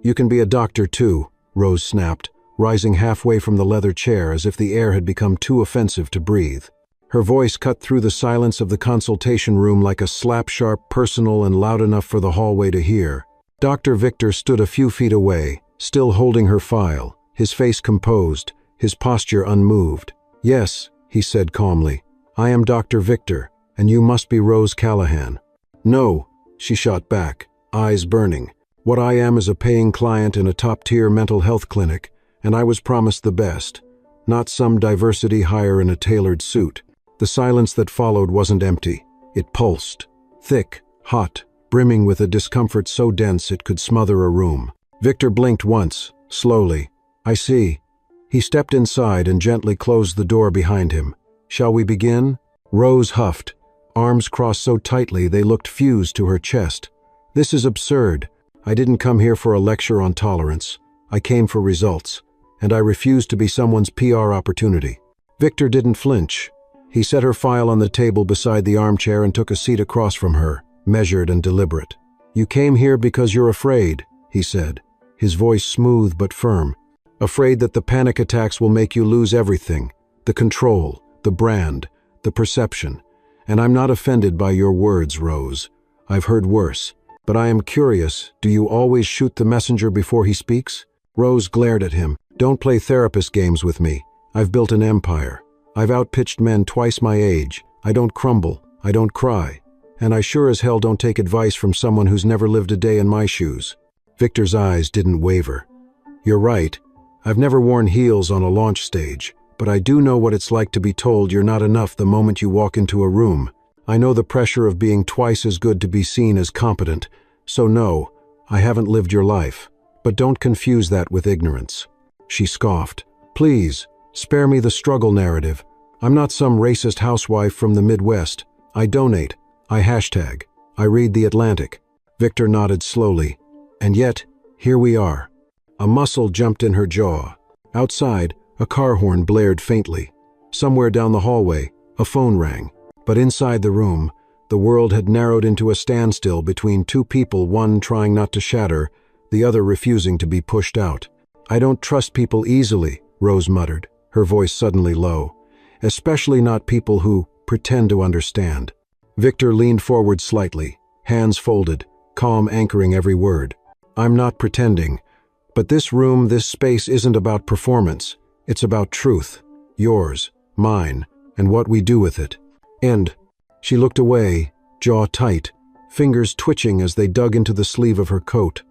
You can be a doctor too, Rose snapped, rising halfway from the leather chair as if the air had become too offensive to breathe. Her voice cut through the silence of the consultation room like a slap-sharp, personal and loud enough for the hallway to hear. Dr. Victor stood a few feet away, still holding her file, his face composed, his posture unmoved. "Yes," he said calmly, "I am Dr. Victor, and you must be Rose Callahan." "No," she shot back, eyes burning. "What I am is a paying client in a top-tier mental health clinic, and I was promised the best, not some diversity hire in a tailored suit." The silence that followed wasn't empty. It pulsed, thick, hot, brimming with a discomfort so dense it could smother a room. Victor blinked once, slowly. "I see." He stepped inside and gently closed the door behind him. "Shall we begin?" Rose huffed, arms crossed so tightly they looked fused to her chest. "This is absurd. I didn't come here for a lecture on tolerance. I came for results, and I refuse to be someone's PR opportunity." Victor didn't flinch. He set her file on the table beside the armchair and took a seat across from her, measured and deliberate. "You came here because you're afraid," he said, his voice smooth but firm. "Afraid that the panic attacks will make you lose everything, the control, the brand, the perception. And I'm not offended by your words, Rose. I've heard worse. But I am curious, do you always shoot the messenger before he speaks?" Rose glared at him. "Don't play therapist games with me. I've built an empire. I've outpitched men twice my age. I don't crumble. I don't cry. And I sure as hell don't take advice from someone who's never lived a day in my shoes." Victor's eyes didn't waver. "You're right. I've never worn heels on a launch stage, but I do know what it's like to be told you're not enough the moment you walk into a room. I know the pressure of being twice as good to be seen as competent, so no, I haven't lived your life. But don't confuse that with ignorance." She scoffed. "Please, spare me the struggle narrative. I'm not some racist housewife from the Midwest. I donate. I hashtag. I read The Atlantic." Victor nodded slowly. "And yet, here we are." A muscle jumped in her jaw. Outside, a car horn blared faintly. Somewhere down the hallway, a phone rang. But inside the room, the world had narrowed into a standstill between two people, one trying not to shatter, the other refusing to be pushed out. "I don't trust people easily," Rose muttered, her voice suddenly low. "Especially not people who pretend to understand." Victor leaned forward slightly, hands folded, calm anchoring every word. "I'm not pretending. But this room, this space isn't about performance. It's about truth. Yours, mine, and what we do with it." And she looked away, jaw tight, fingers twitching as they dug into the sleeve of her coat.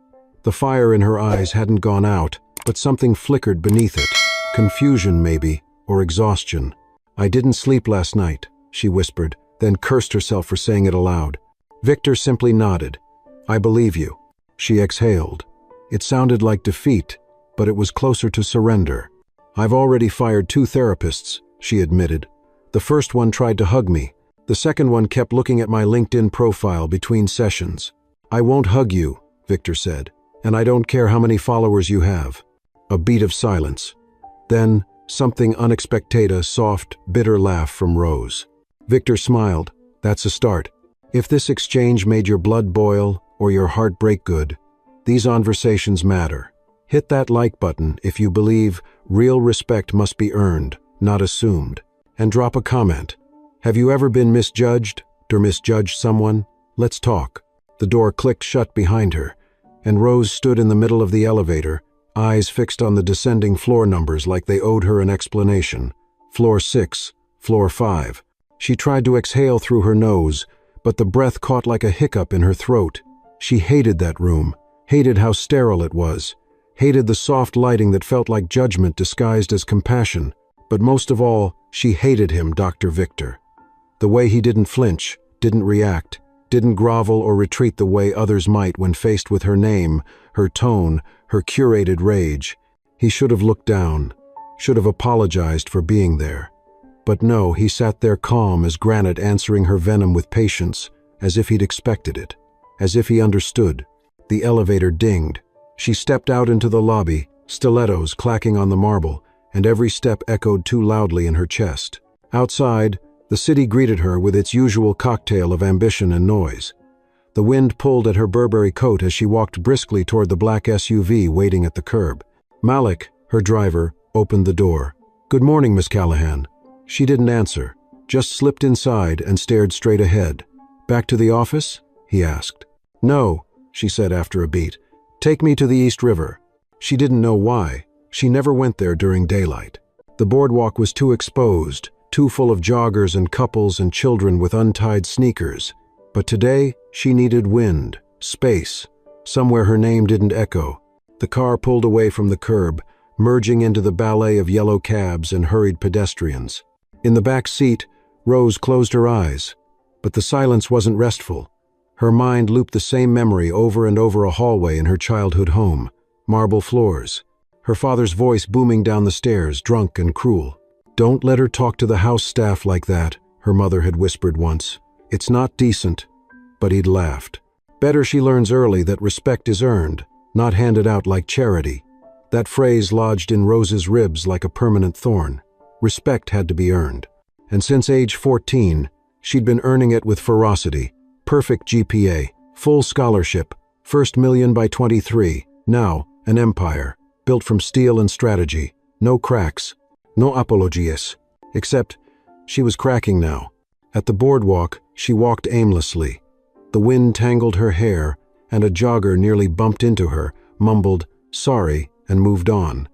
The fire in her eyes hadn't gone out, but something flickered beneath it. Confusion, maybe, or exhaustion. "I didn't sleep last night," she whispered, then cursed herself for saying it aloud. Victor simply nodded. "I believe you." She exhaled. It sounded like defeat, but it was closer to surrender. "I've already fired 2 therapists," she admitted. "The first one tried to hug me. The second one kept looking at my LinkedIn profile between sessions." "I won't hug you," Victor said, "and I don't care how many followers you have." A beat of silence. Then, something unexpected, a soft, bitter laugh from Rose. Victor smiled. "That's a start. If this exchange made your blood boil or your heart break good, these conversations matter. Hit that like button if you believe real respect must be earned, not assumed. And drop a comment. Have you ever been misjudged or misjudged someone? Let's talk." The door clicked shut behind her, and Rose stood in the middle of the elevator, eyes fixed on the descending floor numbers like they owed her an explanation. Floor 6, floor 5. She tried to exhale through her nose, but the breath caught like a hiccup in her throat. She hated that room, hated how sterile it was, hated the soft lighting that felt like judgment disguised as compassion. But most of all, she hated him, Dr. Victor. The way he didn't flinch, didn't react, didn't grovel or retreat the way others might when faced with her name, her tone, her curated rage. He should have looked down, should have apologized for being there. But no, he sat there calm as granite, answering her venom with patience, as if he'd expected it, as if he understood. The elevator dinged. She stepped out into the lobby, stilettos clacking on the marble, and every step echoed too loudly in her chest. Outside, the city greeted her with its usual cocktail of ambition and noise. The wind pulled at her Burberry coat as she walked briskly toward the black SUV waiting at the curb. Malik, her driver, opened the door. "Good morning, Miss Callahan." She didn't answer, just slipped inside and stared straight ahead. "Back to the office?" he asked. "No," she said after a beat. "Take me to the East River." She didn't know why. She never went there during daylight. The boardwalk was too exposed, too full of joggers and couples and children with untied sneakers. But today, she needed wind, space, somewhere her name didn't echo. The car pulled away from the curb, merging into the ballet of yellow cabs and hurried pedestrians. In the back seat, Rose closed her eyes. But the silence wasn't restful. Her mind looped the same memory over and over a hallway in her childhood home. Marble floors. Her father's voice booming down the stairs, drunk and cruel. "Don't let her talk to the house staff like that," her mother had whispered once. "It's not decent." But he'd laughed. "Better she learns early that respect is earned, not handed out like charity." That phrase lodged in Rose's ribs like a permanent thorn. Respect had to be earned. And since age 14, she'd been earning it with ferocity. Perfect GPA, full scholarship, first million by 23, now an empire, built from steel and strategy. No cracks, no apologies. Except, she was cracking now. At the boardwalk, she walked aimlessly. The wind tangled her hair, and a jogger nearly bumped into her, mumbled, "Sorry," and moved on.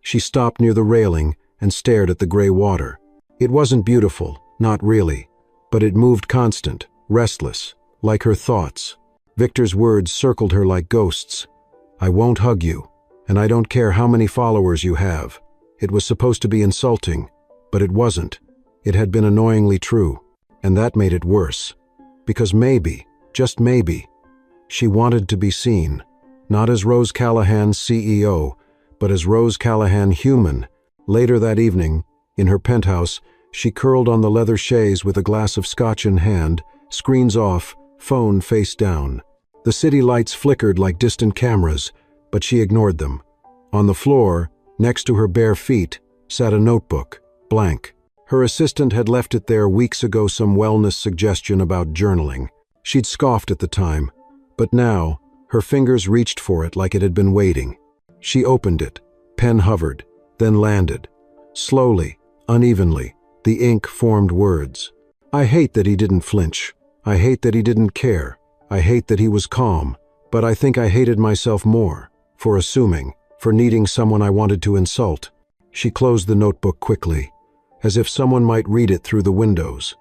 She stopped near the railing and stared at the gray water. It wasn't beautiful, not really, but it moved constant, restless, like her thoughts. Victor's words circled her like ghosts. "I won't hug you, and I don't care how many followers you have." It was supposed to be insulting, but it wasn't. It had been annoyingly true, and that made it worse. Because maybe, just maybe, she wanted to be seen, not as Rose Callahan, CEO, but as Rose Callahan, human. Later that evening, in her penthouse, she curled on the leather chaise with a glass of scotch in hand, screens off, phone face down. The city lights flickered like distant cameras, but she ignored them. On the floor, next to her bare feet, sat a notebook, blank. Her assistant had left it there weeks ago, some wellness suggestion about journaling. She'd scoffed at the time, but now, her fingers reached for it like it had been waiting. She opened it, pen hovered, then landed. Slowly, unevenly, the ink formed words. "I hate that he didn't flinch. I hate that he didn't care. I hate that he was calm. But I think I hated myself more, for assuming, for needing someone I wanted to insult." She closed the notebook quickly, as if someone might read it through the windows.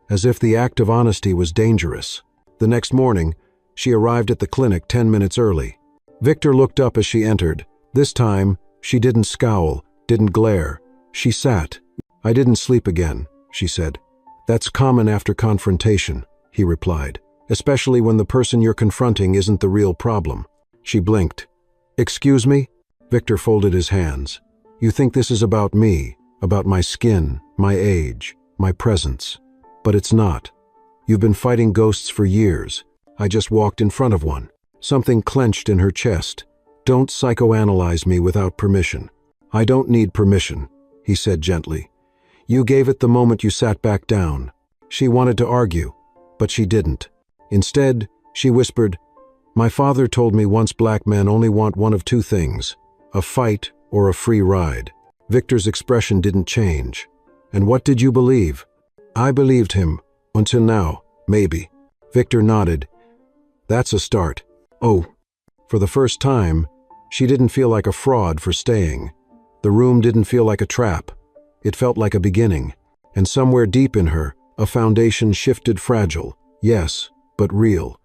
As if the act of honesty was dangerous. The next morning, she arrived at the clinic 10 minutes early. Victor looked up as she entered. This time, she didn't scowl, didn't glare. She sat. "I didn't sleep again," she said. "That's common after confrontation," he replied, "especially when the person you're confronting isn't the real problem." She blinked. "Excuse me?" Victor folded his hands. "You think this is about me, about my skin, my age, my presence. But it's not. You've been fighting ghosts for years. I just walked in front of one." Something clenched in her chest. "Don't psychoanalyze me without permission." "I don't need permission," he said gently. "You gave it the moment you sat back down." She wanted to argue, but she didn't. Instead, she whispered, "My father told me once black men only want one of two things, a fight or a free ride." Victor's expression didn't change. "And what did you believe?" "I believed him, until now, maybe." Victor nodded. "That's a start." "Oh." For the first time, she didn't feel like a fraud for staying. The room didn't feel like a trap. It felt like a beginning. And somewhere deep in her, a foundation shifted, fragile, yes, but real.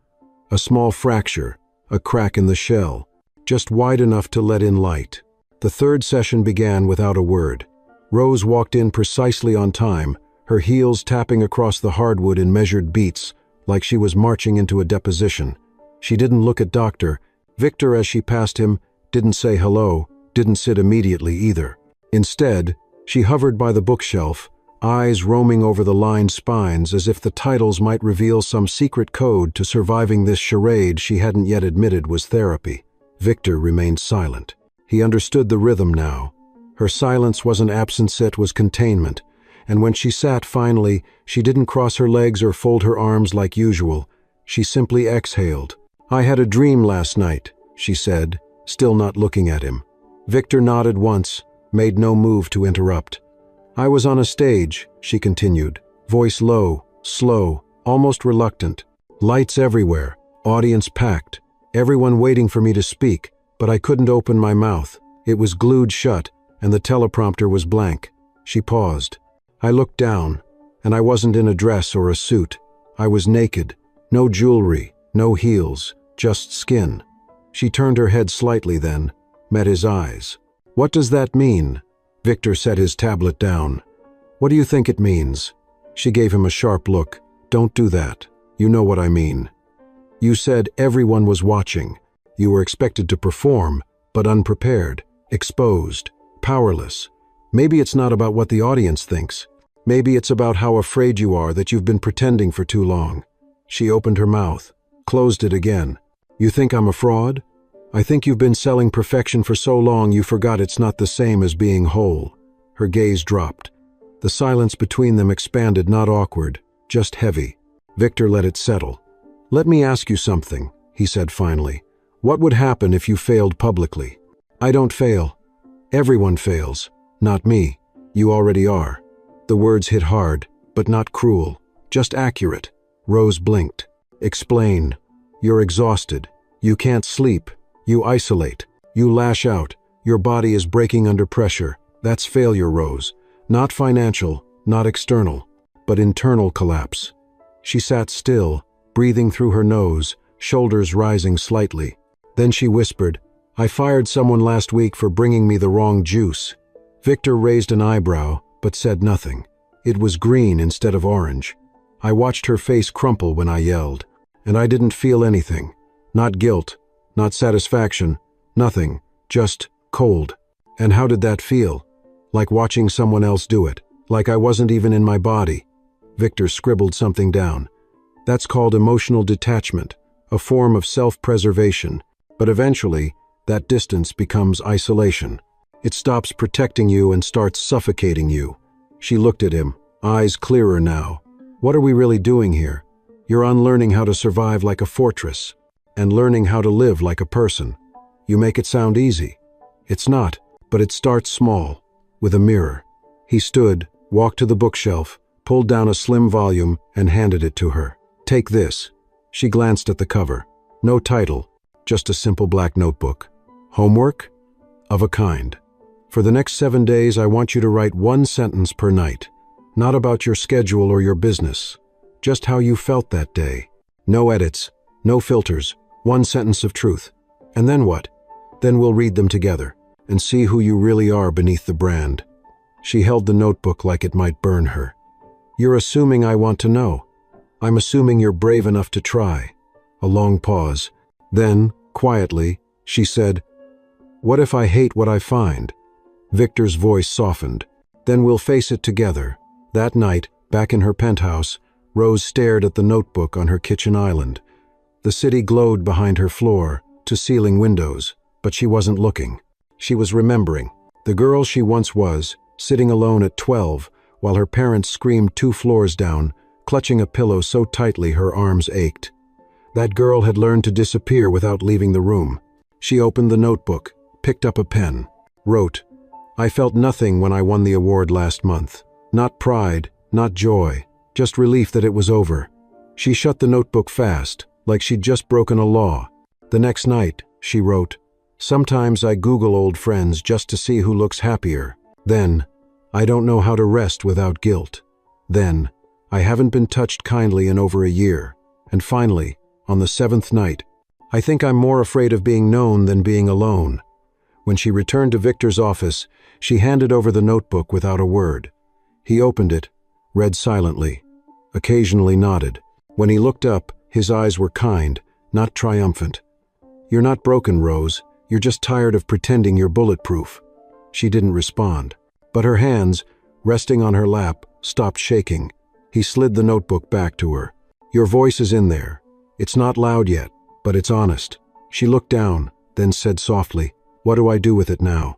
A small fracture, a crack in the shell, just wide enough to let in light. The third session began without a word. Rose walked in precisely on time, her heels tapping across the hardwood in measured beats, like she was marching into a deposition. She didn't look at Dr. Victor as she passed him, didn't say hello, didn't sit immediately either. Instead, she hovered by the bookshelf, eyes roaming over the lined spines as if the titles might reveal some secret code to surviving this charade she hadn't yet admitted was therapy. Victor remained silent. He understood the rhythm now. Her silence wasn't absence, it was containment. And when she sat finally, she didn't cross her legs or fold her arms like usual. She simply exhaled. "I had a dream last night," she said, still not looking at him. Victor nodded once, made no move to interrupt. "I was on a stage," she continued, voice low, slow, almost reluctant. "Lights everywhere, audience packed, everyone waiting for me to speak, but I couldn't open my mouth. It was glued shut, and the teleprompter was blank." She paused. "I looked down, and I wasn't in a dress or a suit. I was naked, no jewelry, no heels, just skin." She turned her head slightly then, met his eyes. "What does that mean?" Victor set his tablet down. "What do you think it means?" She gave him a sharp look. "Don't do that. You know what I mean. You said everyone was watching. You were expected to perform, but unprepared, exposed, powerless. Maybe it's not about what the audience thinks. Maybe it's about how afraid you are that you've been pretending for too long." She opened her mouth, closed it again. "You think I'm a fraud? I think you've been selling perfection for so long you forgot it's not the same as being whole." Her gaze dropped. The silence between them expanded, not awkward, just heavy. Victor let it settle. "Let me ask you something," he said finally. "What would happen if you failed publicly?" "I don't fail. Everyone fails. Not me. You already are." The words hit hard, but not cruel, just accurate. Rose blinked. "Explain." "You're exhausted. You can't sleep. You isolate. You lash out. Your body is breaking under pressure. That's failure, Rose. Not financial, not external, but internal collapse." She sat still, breathing through her nose, shoulders rising slightly. Then she whispered, "I fired someone last week for bringing me the wrong juice." Victor raised an eyebrow, but said nothing. It was green instead of orange. I watched her face crumple when I yelled, and I didn't feel anything. Not guilt, not satisfaction, nothing, just cold. And how did that feel? Like watching someone else do it, like I wasn't even in my body. Victor scribbled something down. "That's called emotional detachment, a form of self-preservation, but eventually, that distance becomes isolation. It stops protecting you and starts suffocating you." She looked at him, eyes clearer now. "What are we really doing here? You're unlearning how to survive like a fortress, and learning how to live like a person. You make it sound easy. It's not, but it starts small, with a mirror." He stood, walked to the bookshelf, pulled down a slim volume, and handed it to her. "Take this." She glanced at the cover. No title, just a simple black notebook. "Homework? Of a kind. For the next 7 days, I want you to write 1 sentence per night. Not about your schedule or your business. Just how you felt that day. No edits, no filters, 1 sentence of truth. And then what? Then we'll read them together and see who you really are beneath the brand." She held the notebook like it might burn her. "You're assuming I want to know. I'm assuming you're brave enough to try." A long pause. Then, quietly, she said, "What if I hate what I find?" Victor's voice softened. "Then we'll face it together." That night, back in her penthouse, Rose stared at the notebook on her kitchen island. The city glowed behind her floor, to ceiling windows, but she wasn't looking. She was remembering. The girl she once was, sitting alone at 12, while her parents screamed 2 floors down, clutching a pillow so tightly her arms ached. That girl had learned to disappear without leaving the room. She opened the notebook, picked up a pen, wrote, "I felt nothing when I won the award last month. Not pride, not joy, just relief that it was over." She shut the notebook fast, like she'd just broken a law. The next night, she wrote, "Sometimes I Google old friends just to see who looks happier. Then, I don't know how to rest without guilt. Then, I haven't been touched kindly in over a year. And finally, on the 7th night, I think I'm more afraid of being known than being alone." When she returned to Victor's office, she handed over the notebook without a word. He opened it, read silently, occasionally nodded. When he looked up, his eyes were kind, not triumphant. "You're not broken, Rose. You're just tired of pretending you're bulletproof." She didn't respond, but her hands, resting on her lap, stopped shaking. He slid the notebook back to her. "Your voice is in there. It's not loud yet, but it's honest." She looked down, then said softly, "What do I do with it now?"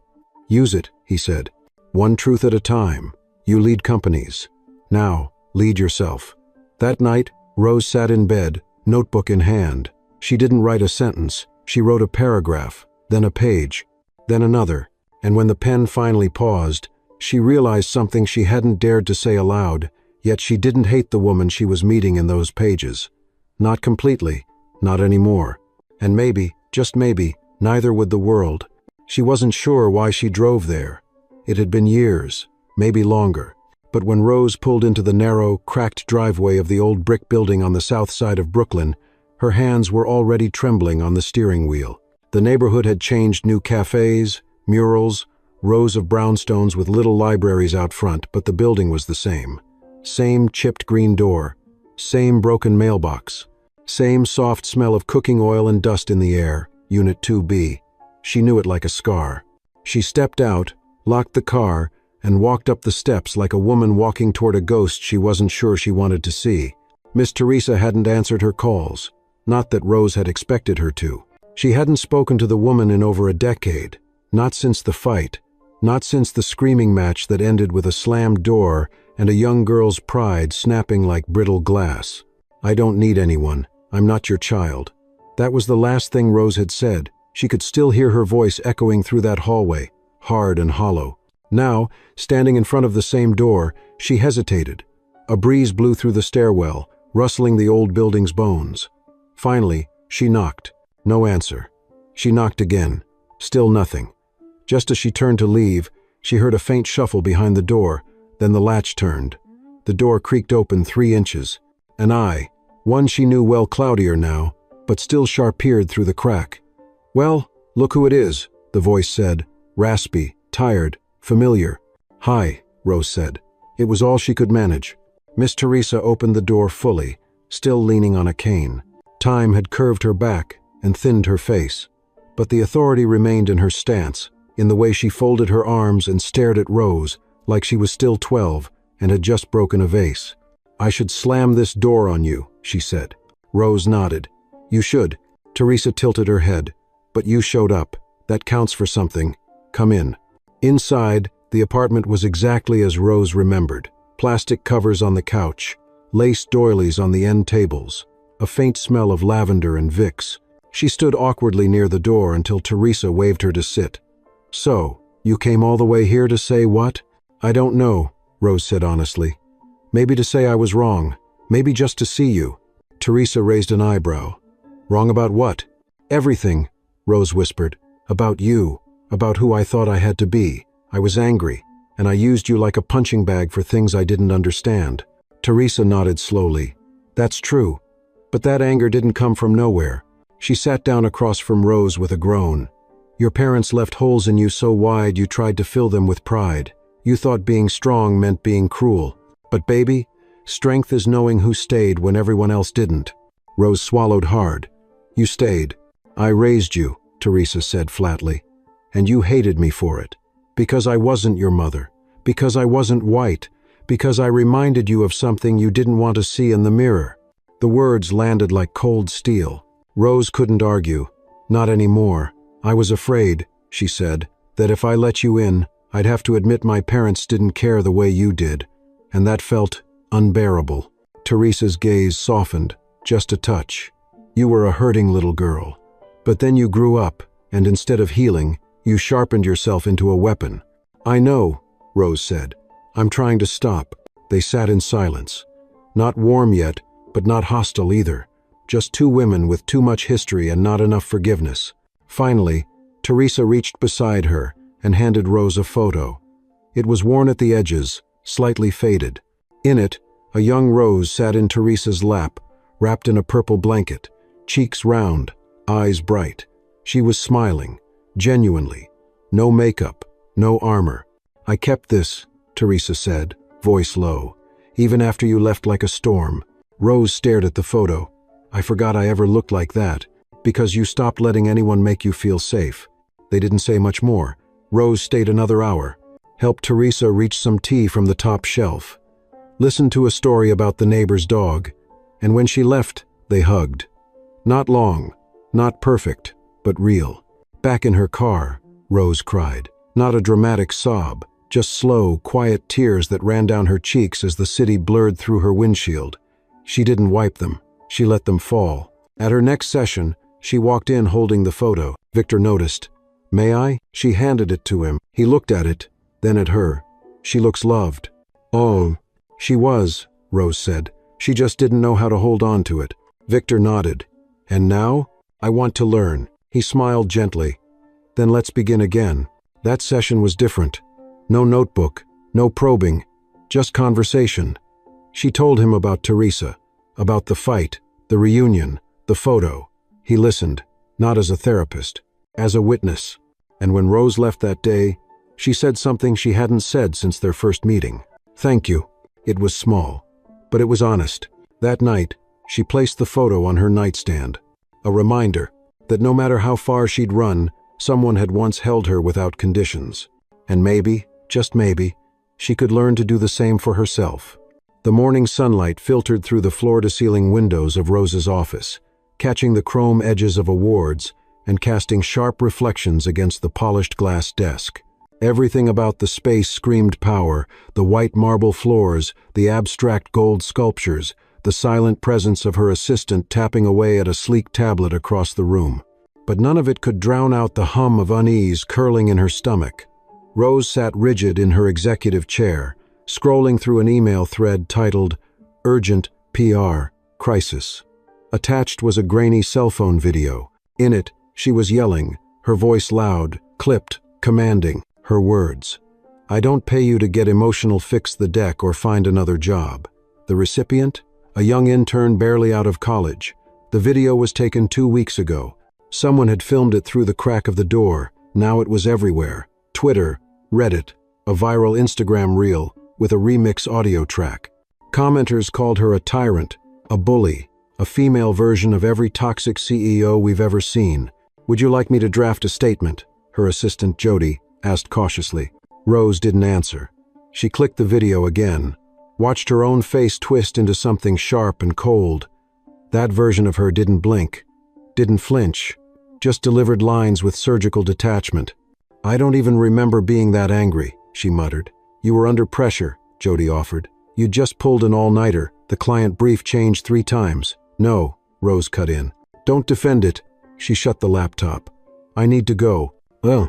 "Use it," he said. "One truth at a time. You lead companies. Now, lead yourself." That night, Rose sat in bed, notebook in hand. She didn't write a sentence. She wrote a paragraph, then a page, then another, and when the pen finally paused, she realized something she hadn't dared to say aloud, yet she didn't hate the woman she was meeting in those pages. Not completely, not anymore. And maybe, just maybe, neither would the world. She wasn't sure why she drove there. It had been years, maybe longer. But when Rose pulled into the narrow, cracked driveway of the old brick building on the south side of Brooklyn, her hands were already trembling on the steering wheel. The neighborhood had changed: new cafes, murals, rows of brownstones with little libraries out front, but the building was the same. Same chipped green door, same broken mailbox, same soft smell of cooking oil and dust in the air, Unit 2B. She knew it like a scar. She stepped out, locked the car, and walked up the steps like a woman walking toward a ghost she wasn't sure she wanted to see. Miss Teresa hadn't answered her calls. Not that Rose had expected her to. She hadn't spoken to the woman in over a decade. Not since the fight. Not since the screaming match that ended with a slammed door and a young girl's pride snapping like brittle glass. "I don't need anyone. I'm not your child." That was the last thing Rose had said. She could still hear her voice echoing through that hallway, hard and hollow. Now, standing in front of the same door, she hesitated. A breeze blew through the stairwell, rustling the old building's bones. Finally, she knocked. No answer. She knocked again. Still nothing. Just as she turned to leave, she heard a faint shuffle behind the door, then the latch turned. The door creaked open 3 inches. An eye, one she knew well cloudier now, but still sharp-eared through the crack. "Well, look who it is," the voice said, raspy, tired, familiar. "Hi," Rose said. It was all she could manage. Miss Teresa opened the door fully, still leaning on a cane. Time had curved her back and thinned her face, but the authority remained in her stance, in the way she folded her arms and stared at Rose like she was still 12 and had just broken a vase. "I should slam this door on you," she said. Rose nodded. "You should." Teresa tilted her head. "But you showed up. That counts for something. Come in." Inside, the apartment was exactly as Rose remembered. Plastic covers on the couch, lace doilies on the end tables, a faint smell of lavender and Vicks. She stood awkwardly near the door until Teresa waved her to sit. "So, you came all the way here to say what?" "I don't know," Rose said honestly. "Maybe to say I was wrong. Maybe just to see you." Teresa raised an eyebrow. "Wrong about what?" "Everything," Rose whispered. "About you. About who I thought I had to be. I was angry, and I used you like a punching bag for things I didn't understand." Teresa nodded slowly. "That's true. But that anger didn't come from nowhere." She sat down across from Rose with a groan. "Your parents left holes in you so wide you tried to fill them with pride. You thought being strong meant being cruel. But baby, strength is knowing who stayed when everyone else didn't." Rose swallowed hard. "You stayed. I raised you," Teresa said flatly. "And you hated me for it. Because I wasn't your mother. Because I wasn't white. Because I reminded you of something you didn't want to see in the mirror." The words landed like cold steel. Rose couldn't argue. "Not anymore. I was afraid," she said, "that if I let you in, I'd have to admit my parents didn't care the way you did. And that felt unbearable." Teresa's gaze softened, just a touch. "You were a hurting little girl. But then you grew up, and instead of healing, you sharpened yourself into a weapon." "I know," Rose said. "I'm trying to stop." They sat in silence. Not warm yet, but not hostile either. Just two women with too much history and not enough forgiveness. Finally, Teresa reached beside her and handed Rose a photo. It was worn at the edges, slightly faded. In it, a young Rose sat in Teresa's lap, wrapped in a purple blanket, cheeks round, eyes bright. She was smiling, genuinely. No makeup, no armor. "I kept this," Teresa said, voice low, "even after you left like a storm." Rose stared at the photo. "I forgot I ever looked like that. Because you stopped letting anyone make you feel safe." They didn't say much more. Rose stayed another hour, helped Teresa reach some tea from the top shelf, listened to a story about the neighbor's dog, and when she left, they hugged. Not long, not perfect, but real. Back in her car, Rose cried. Not a dramatic sob, just slow, quiet tears that ran down her cheeks as the city blurred through her windshield. She didn't wipe them. She let them fall. At her next session, she walked in holding the photo. Victor noticed. "May I?" She handed it to him. He looked at it, then at her. "She looks loved." "Oh." "She was," Rose said. "She just didn't know how to hold on to it." Victor nodded. "And now? I want to learn." He smiled gently. "Then let's begin again." That session was different. No notebook, no probing, just conversation. She told him about Teresa, about the fight, the reunion, the photo. He listened, not as a therapist, as a witness. And when Rose left that day, she said something she hadn't said since their first meeting. "Thank you." It was small, but it was honest. That night, she placed the photo on her nightstand. A reminder that no matter how far she'd run, someone had once held her without conditions. And maybe, just maybe, she could learn to do the same for herself. The morning sunlight filtered through the floor-to-ceiling windows of Rose's office, catching the chrome edges of awards and casting sharp reflections against the polished glass desk. Everything about the space screamed power: the white marble floors, the abstract gold sculptures, the silent presence of her assistant tapping away at a sleek tablet across the room. But none of it could drown out the hum of unease curling in her stomach. Rose sat rigid in her executive chair, scrolling through an email thread titled "Urgent PR Crisis." Attached was a grainy cell phone video. In it, she was yelling, her voice loud, clipped, commanding. Her words: "I don't pay you to get emotional, fix the deck, or find another job." The recipient? A young intern barely out of college. The video was taken 2 weeks ago. Someone had filmed it through the crack of the door. Now it was everywhere. Twitter, Reddit, a viral Instagram reel with a remix audio track. Commenters called her a tyrant, a bully, a female version of every toxic CEO we've ever seen. "Would you like me to draft a statement?" her assistant Jody asked cautiously. Rose didn't answer. She clicked the video again, watched her own face twist into something sharp and cold. That version of her didn't blink, didn't flinch, just delivered lines with surgical detachment. "I don't even remember being that angry," she muttered. "You were under pressure," Jody offered. "You just pulled an all-nighter. The client brief changed 3 times. "No," Rose cut in. "Don't defend it." She shut the laptop. "I need to go." "Oh."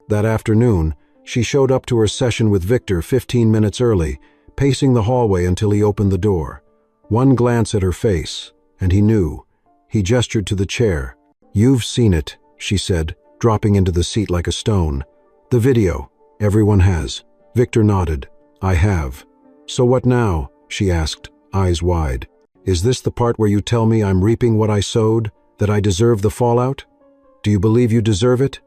That afternoon, she showed up to her session with Victor 15 minutes early, pacing the hallway until he opened the door. One glance at her face, and he knew. He gestured to the chair. "You've seen it," she said, dropping into the seat like a stone. "The video. Everyone has." Victor nodded. "I have." "So what now?" she asked, eyes wide. "Is this the part where you tell me I'm reaping what I sowed, that I deserve the fallout? Do you believe you deserve it?"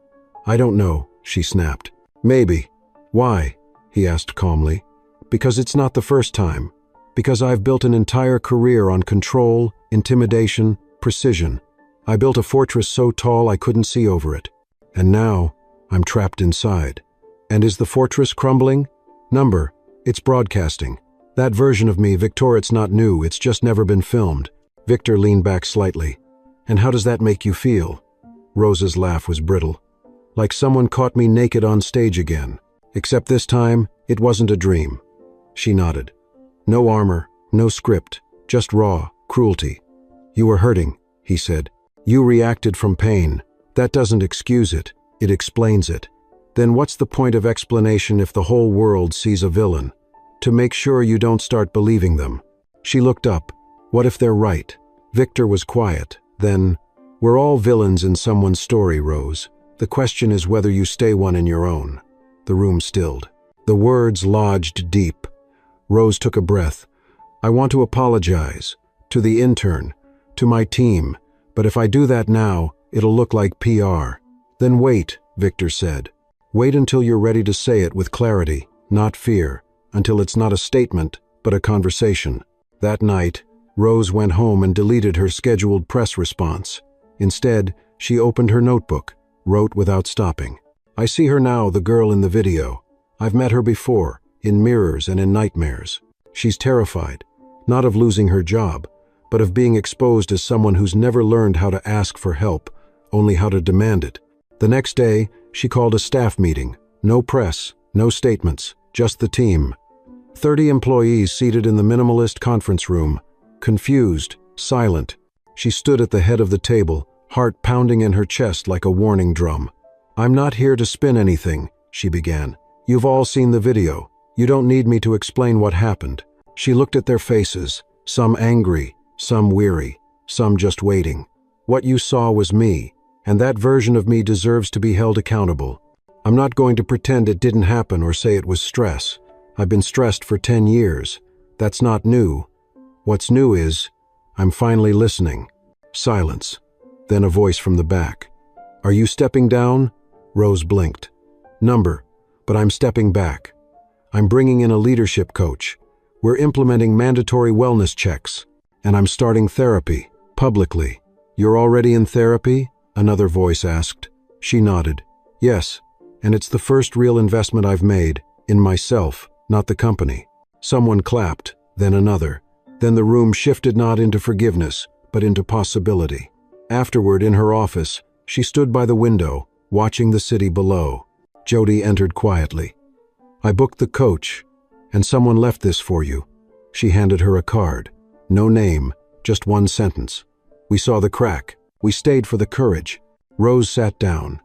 "I don't know," she snapped. "Maybe." "Why?" he asked calmly. "Because it's not the first time. Because I've built an entire career on control, intimidation, precision. I built a fortress so tall I couldn't see over it. And now, I'm trapped inside. And is the fortress crumbling? Number, it's broadcasting. That version of me, Victor, it's not new, it's just never been filmed." Victor leaned back slightly. "And how does that make you feel?" Rose's laugh was brittle. "Like someone caught me naked on stage again. Except this time, it wasn't a dream." She nodded. "No armor, no script, just raw cruelty." "You were hurting," he said. "You reacted from pain. That doesn't excuse it, it explains it. Then what's the point of explanation if the whole world sees a villain? To make sure you don't start believing them." She looked up. What if they're right? Victor was quiet. Then, "We're all villains in someone's story, Rose. The question is whether you stay one in your own." The room stilled. The words lodged deep. Rose took a breath. "I want to apologize. To the intern. To my team. But if I do that now, it'll look like PR." "Then wait," Victor said. "Wait until you're ready to say it with clarity, not fear. Until it's not a statement, but a conversation." That night, Rose went home and deleted her scheduled press response. Instead, she opened her notebook, wrote without stopping. "I see her now, the girl in the video. I've met her before, in mirrors and in nightmares. She's terrified, not of losing her job, but of being exposed as someone who's never learned how to ask for help, only how to demand it." The next day, she called a staff meeting. No press, no statements, just the team. 30 employees seated in the minimalist conference room, confused, silent. She stood at the head of the table, heart pounding in her chest like a warning drum. "I'm not here to spin anything," she began. "You've all seen the video. You don't need me to explain what happened." She looked at their faces, some angry, some weary, some just waiting. "What you saw was me, and that version of me deserves to be held accountable. I'm not going to pretend it didn't happen or say it was stress. I've been stressed for 10 years. That's not new. What's new is, I'm finally listening." Silence. Then a voice from the back. "Are you stepping down?" Rose blinked. "Number, but I'm stepping back. I'm bringing in a leadership coach. We're implementing mandatory wellness checks. And I'm starting therapy, publicly." "You're already in therapy?" another voice asked. She nodded. "Yes, and it's the first real investment I've made, in myself, not the company." Someone clapped, then another. Then the room shifted not into forgiveness, but into possibility. Afterward, in her office, she stood by the window, watching the city below. Jody entered quietly. "I booked the coach, and someone left this for you." She handed her a card. No name, just one sentence. "We saw the crack. We stayed for the courage." Rose sat down.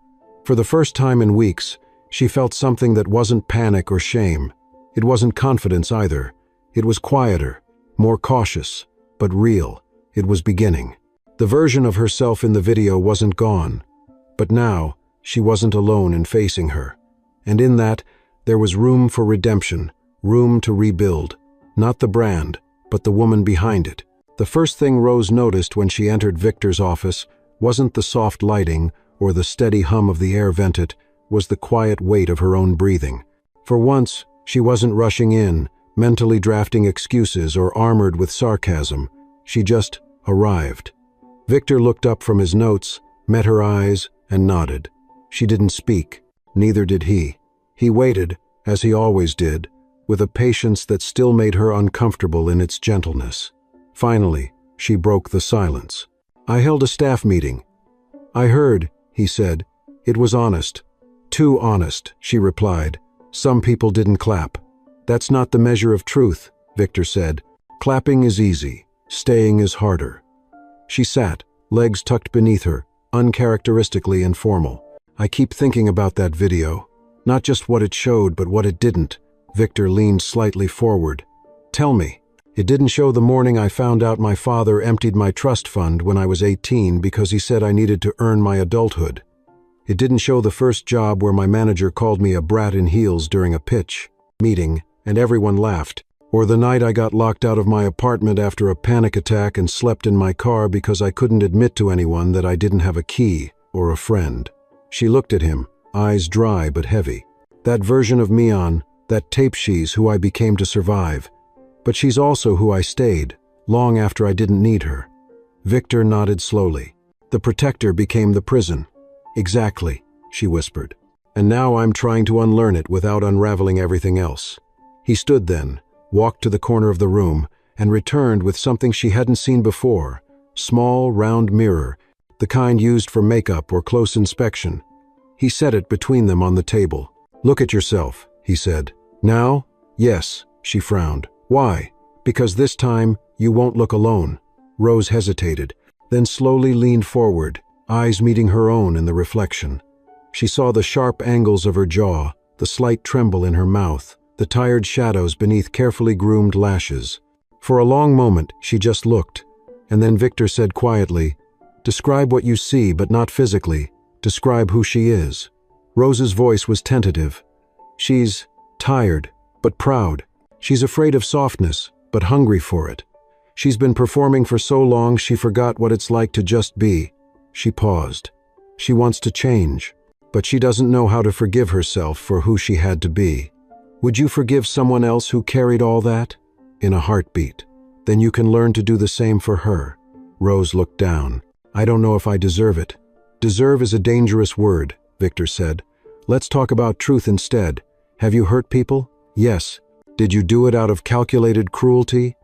For the first time in weeks, she felt something that wasn't panic or shame. It wasn't confidence either. It was quieter, more cautious, but real. It was beginning. The version of herself in the video wasn't gone. But now, she wasn't alone in facing her. And in that, there was room for redemption, room to rebuild. Not the brand, but the woman behind it. The first thing Rose noticed when she entered Victor's office wasn't the soft lighting or the steady hum of the air vented, was the quiet weight of her own breathing. For once, she wasn't rushing in, mentally drafting excuses or armored with sarcasm. She just arrived. Victor looked up from his notes, met her eyes, and nodded. She didn't speak. Neither did he. He waited, as he always did, with a patience that still made her uncomfortable in its gentleness. Finally, she broke the silence. "I held a staff meeting." "I heard," he said. "It was honest." "Too honest," she replied. "Some people didn't clap." "That's not the measure of truth," Victor said. "Clapping is easy. Staying is harder." She sat, legs tucked beneath her, uncharacteristically informal. "I keep thinking about that video. Not just what it showed, but what it didn't." Victor leaned slightly forward. "Tell me." "It didn't show the morning I found out my father emptied my trust fund when I was 18 because he said I needed to earn my adulthood. It didn't show the first job where my manager called me a brat in heels during a pitch meeting, and everyone laughed. Or the night I got locked out of my apartment after a panic attack and slept in my car because I couldn't admit to anyone that I didn't have a key or a friend." She looked at him, eyes dry but heavy. "That version of me that tape, she's who I became to survive. But she's also who I stayed, long after I didn't need her." Victor nodded slowly. "The protector became the prison." "Exactly," she whispered. "And now I'm trying to unlearn it without unraveling everything else." He stood then, walked to the corner of the room, and returned with something she hadn't seen before. Small, round mirror, the kind used for makeup or close inspection. He set it between them on the table. "Look at yourself," he said. "Now?" "Yes," she frowned. "Why?" "Because this time, you won't look alone." Rose hesitated, then slowly leaned forward, eyes meeting her own in the reflection. She saw the sharp angles of her jaw, the slight tremble in her mouth, the tired shadows beneath carefully groomed lashes. For a long moment, she just looked, and then Victor said quietly, "Describe what you see, but not physically. Describe who she is." Rose's voice was tentative. "She's tired, but proud. She's afraid of softness, but hungry for it. She's been performing for so long she forgot what it's like to just be." She paused. "She wants to change, but she doesn't know how to forgive herself for who she had to be." "Would you forgive someone else who carried all that?" "In a heartbeat. Then you can learn to do the same for her." Rose looked down. "I don't know if I deserve it." "Deserve is a dangerous word," Victor said. "Let's talk about truth instead. Have you hurt people?" "Yes." "Did you do it out of calculated cruelty,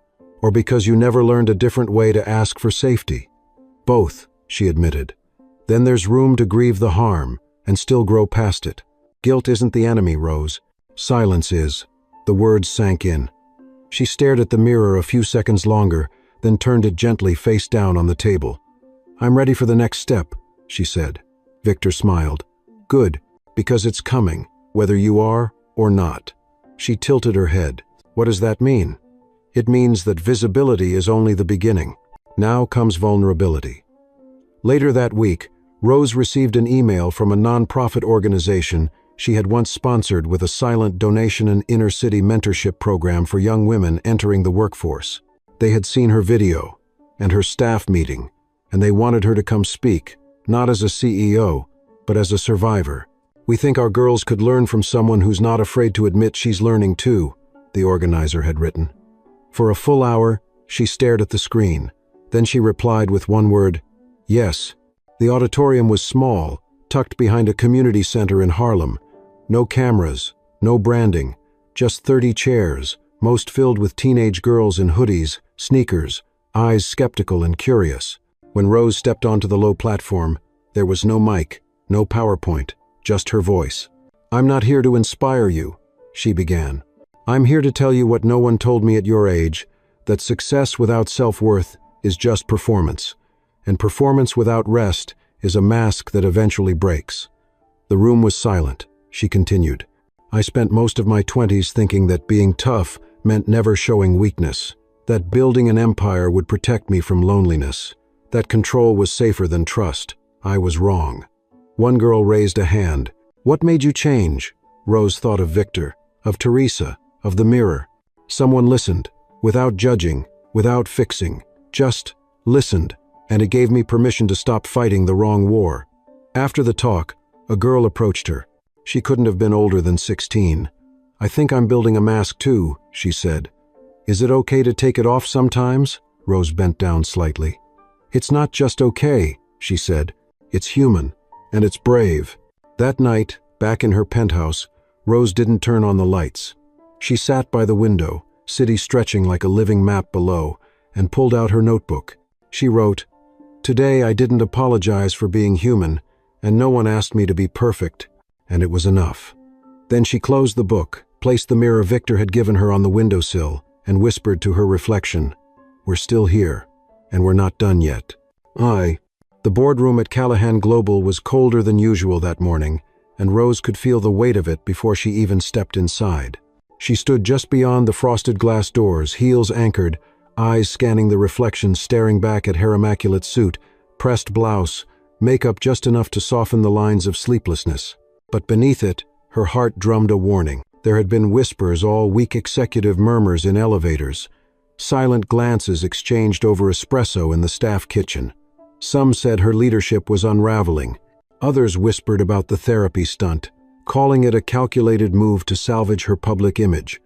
or because you never learned a different way to ask for safety?" "Both," she admitted. "Then there's room to grieve the harm and still grow past it. Guilt isn't the enemy, Rose. Silence is." The words sank in. She stared at the mirror a few seconds longer, then turned it gently face down on the table. "I'm ready for the next step," she said. Victor smiled. "Good, because it's coming, whether you are or not." She tilted her head. "What does that mean?" "It means that visibility is only the beginning. Now comes vulnerability." Later that week, Rose received an email from a non-profit organization she had once sponsored with a silent donation and inner-city mentorship program for young women entering the workforce. They had seen her video and her staff meeting, and they wanted her to come speak, not as a CEO, but as a survivor. "We think our girls could learn from someone who's not afraid to admit she's learning too," the organizer had written. For a full hour, she stared at the screen. Then she replied with one word, "Yes." The auditorium was small, tucked behind a community center in Harlem. No cameras, no branding, just 30 chairs, most filled with teenage girls in hoodies, sneakers, eyes skeptical and curious. When Rose stepped onto the low platform, there was no mic, no PowerPoint, just her voice. "I'm not here to inspire you," she began. "I'm here to tell you what no one told me at your age, that success without self-worth is just performance, and performance without rest is a mask that eventually breaks." The room was silent. She continued, "I spent most of my 20s thinking that being tough meant never showing weakness, that building an empire would protect me from loneliness, that control was safer than trust. I was wrong." One girl raised a hand. "What made you change?" Rose thought of Victor, of Teresa, of the mirror. Someone listened, without judging, without fixing, just listened, and it gave me permission to stop fighting the wrong war. After the talk, a girl approached her. She couldn't have been older than 16. "I think I'm building a mask too," she said. "Is it okay to take it off sometimes?" Rose bent down slightly. "It's not just okay," she said. "It's human, and it's brave." That night, back in her penthouse, Rose didn't turn on the lights. She sat by the window, city stretching like a living map below, and pulled out her notebook. She wrote, "Today I didn't apologize for being human, and no one asked me to be perfect, and it was enough." Then she closed the book, placed the mirror Victor had given her on the windowsill, and whispered to her reflection, "We're still here, and we're not done yet." The boardroom at Callahan Global was colder than usual that morning, and Rose could feel the weight of it before she even stepped inside. She stood just beyond the frosted glass doors, heels anchored, eyes scanning the reflection, staring back at her immaculate suit, pressed blouse, makeup just enough to soften the lines of sleeplessness. But beneath it, her heart drummed a warning. There had been whispers, all weak executive murmurs in elevators, silent glances exchanged over espresso in the staff kitchen. Some said her leadership was unraveling. Others whispered about the therapy stunt, calling it a calculated move to salvage her public image.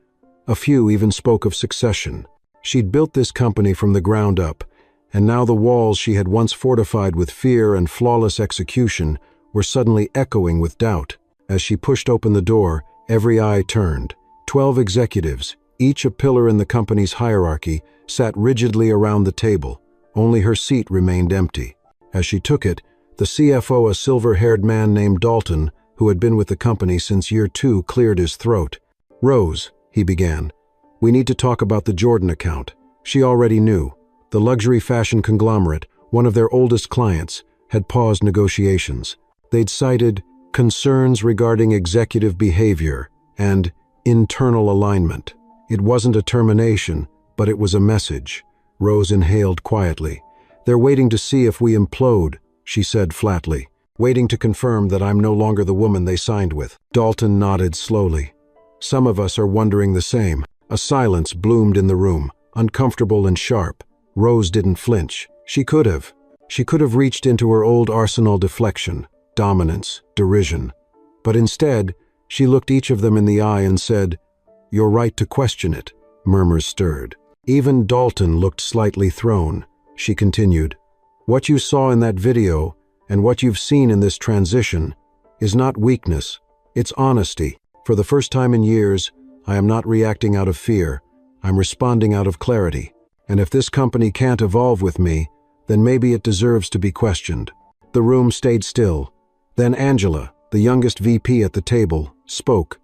A few even spoke of succession. She'd built this company from the ground up, and now the walls she had once fortified with fear and flawless execution were suddenly echoing with doubt. As she pushed open the door, every eye turned. 12 executives, each a pillar in the company's hierarchy, sat rigidly around the table. Only her seat remained empty. As she took it, the CFO, a silver-haired man named Dalton, who had been with the company since year 2, cleared his throat. "Rose," he began, "we need to talk about the Jordan account." She already knew. The luxury fashion conglomerate, one of their oldest clients, had paused negotiations. They'd cited concerns regarding executive behavior and internal alignment. It wasn't a termination, but it was a message. Rose inhaled quietly. "They're waiting to see if we implode," she said flatly. "Waiting to confirm that I'm no longer the woman they signed with." Dalton nodded slowly. "Some of us are wondering the same." A silence bloomed in the room, uncomfortable and sharp. Rose didn't flinch. She could have. She could have reached into her old arsenal: deflection, dominance, derision. But instead, she looked each of them in the eye and said, "You're right to question it." Murmurs stirred. Even Dalton looked slightly thrown. She continued, "What you saw in that video, and what you've seen in this transition, is not weakness, it's honesty. For the first time in years, I am not reacting out of fear, I'm responding out of clarity. And if this company can't evolve with me, then maybe it deserves to be questioned." The room stayed still. Then Angela, the youngest VP at the table, spoke.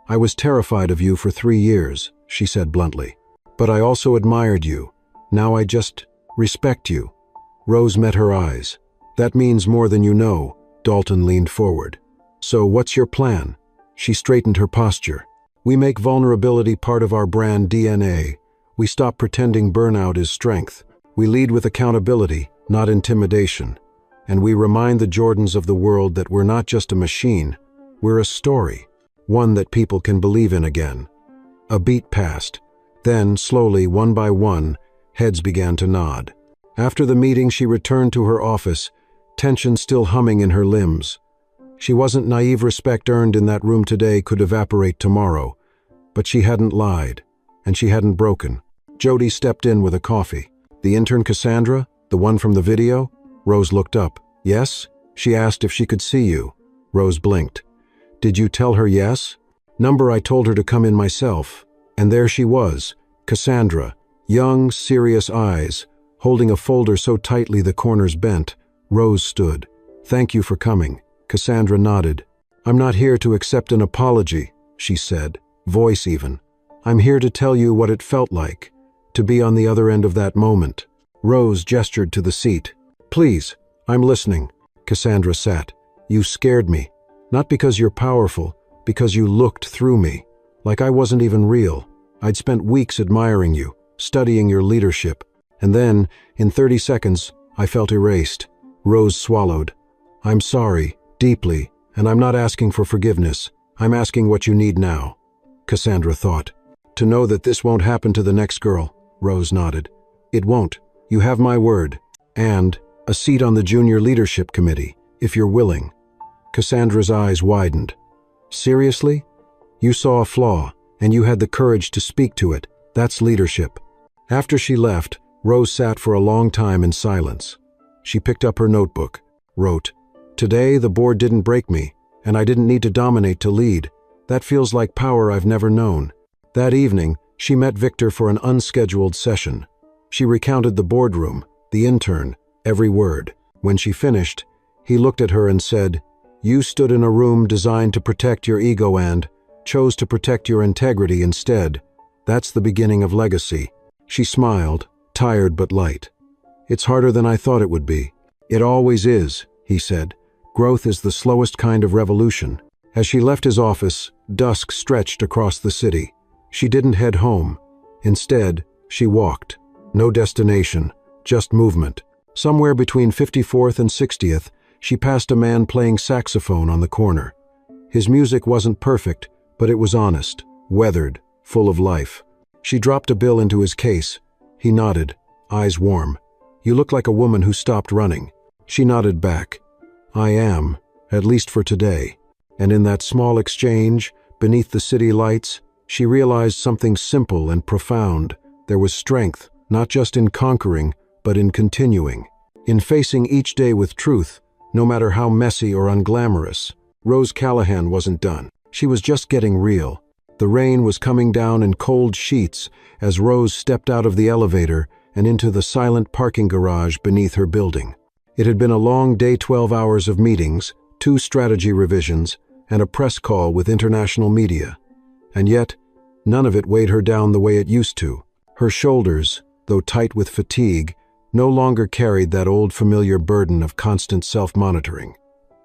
"I was terrified of you for 3 years," she said bluntly. "But I also admired you. Now I just respect you." Rose met her eyes. "That means more than you know." Dalton leaned forward. "So what's your plan?" She straightened her posture. "We make vulnerability part of our brand DNA. We stop pretending burnout is strength. We lead with accountability, not intimidation. And we remind the Jordans of the world that we're not just a machine, we're a story, one that people can believe in again." A beat passed. Then, slowly, one by one, heads began to nod. After the meeting, she returned to her office, tension still humming in her limbs. She wasn't naive. Respect earned in that room today could evaporate tomorrow. But she hadn't lied, and she hadn't broken. Jody stepped in with a coffee. "The intern Cassandra? The one from the video?" Rose looked up. "Yes?" She asked if she could see you. Rose blinked. "Did you tell her yes?" "Number, I told her to come in myself." And there she was, Cassandra, young, serious eyes, holding a folder so tightly the corners bent. Rose stood. "Thank you for coming." Cassandra nodded. "I'm not here to accept an apology," she said, voice even. "I'm here to tell you what it felt like, to be on the other end of that moment." Rose gestured to the seat. "Please, I'm listening." Cassandra sat. "You scared me. Not because you're powerful, because you looked through me. Like I wasn't even real. I'd spent weeks admiring you, studying your leadership. And then, in 30 seconds, I felt erased." Rose swallowed. "I'm sorry, deeply, and I'm not asking for forgiveness. I'm asking what you need now." Cassandra thought. "To know that this won't happen to the next girl." Rose nodded. "It won't. You have my word. And a seat on the junior leadership committee, if you're willing." Cassandra's eyes widened. "Seriously? You saw a flaw, and you had the courage to speak to it. That's leadership." After she left, Rose sat for a long time in silence. She picked up her notebook, wrote, "Today the board didn't break me, and I didn't need to dominate to lead. That feels like power I've never known." That evening, she met Victor for an unscheduled session. She recounted the boardroom, the intern, every word. When she finished, he looked at her and said, "You stood in a room designed to protect your ego and chose to protect your integrity instead. That's the beginning of legacy." She smiled, tired but light. "It's harder than I thought it would be." "It always is," he said. "Growth is the slowest kind of revolution." As she left his office, dusk stretched across the city. She didn't head home. Instead, she walked. No destination, just movement. Somewhere between 54th and 60th, she passed a man playing saxophone on the corner. His music wasn't perfect, but it was honest, weathered, full of life. She dropped a bill into his case. He nodded, eyes warm. "You look like a woman who stopped running." She nodded back. "I am, at least for today." And in that small exchange, beneath the city lights, she realized something simple and profound. There was strength, not just in conquering, but in continuing. In facing each day with truth, no matter how messy or unglamorous. Rose Callahan wasn't done. She was just getting real. The rain was coming down in cold sheets as Rose stepped out of the elevator and into the silent parking garage beneath her building. It had been a long day, 12 hours of meetings, 2 strategy revisions, and a press call with international media. And yet, none of it weighed her down the way it used to. Her shoulders, though tight with fatigue, no longer carried that old familiar burden of constant self-monitoring.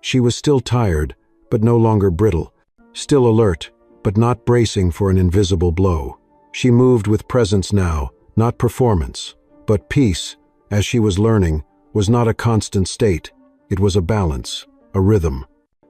She was still tired, but no longer brittle, still alert, but not bracing for an invisible blow. She moved with presence now, not performance, but peace, as she was learning, was not a constant state. It was a balance, a rhythm.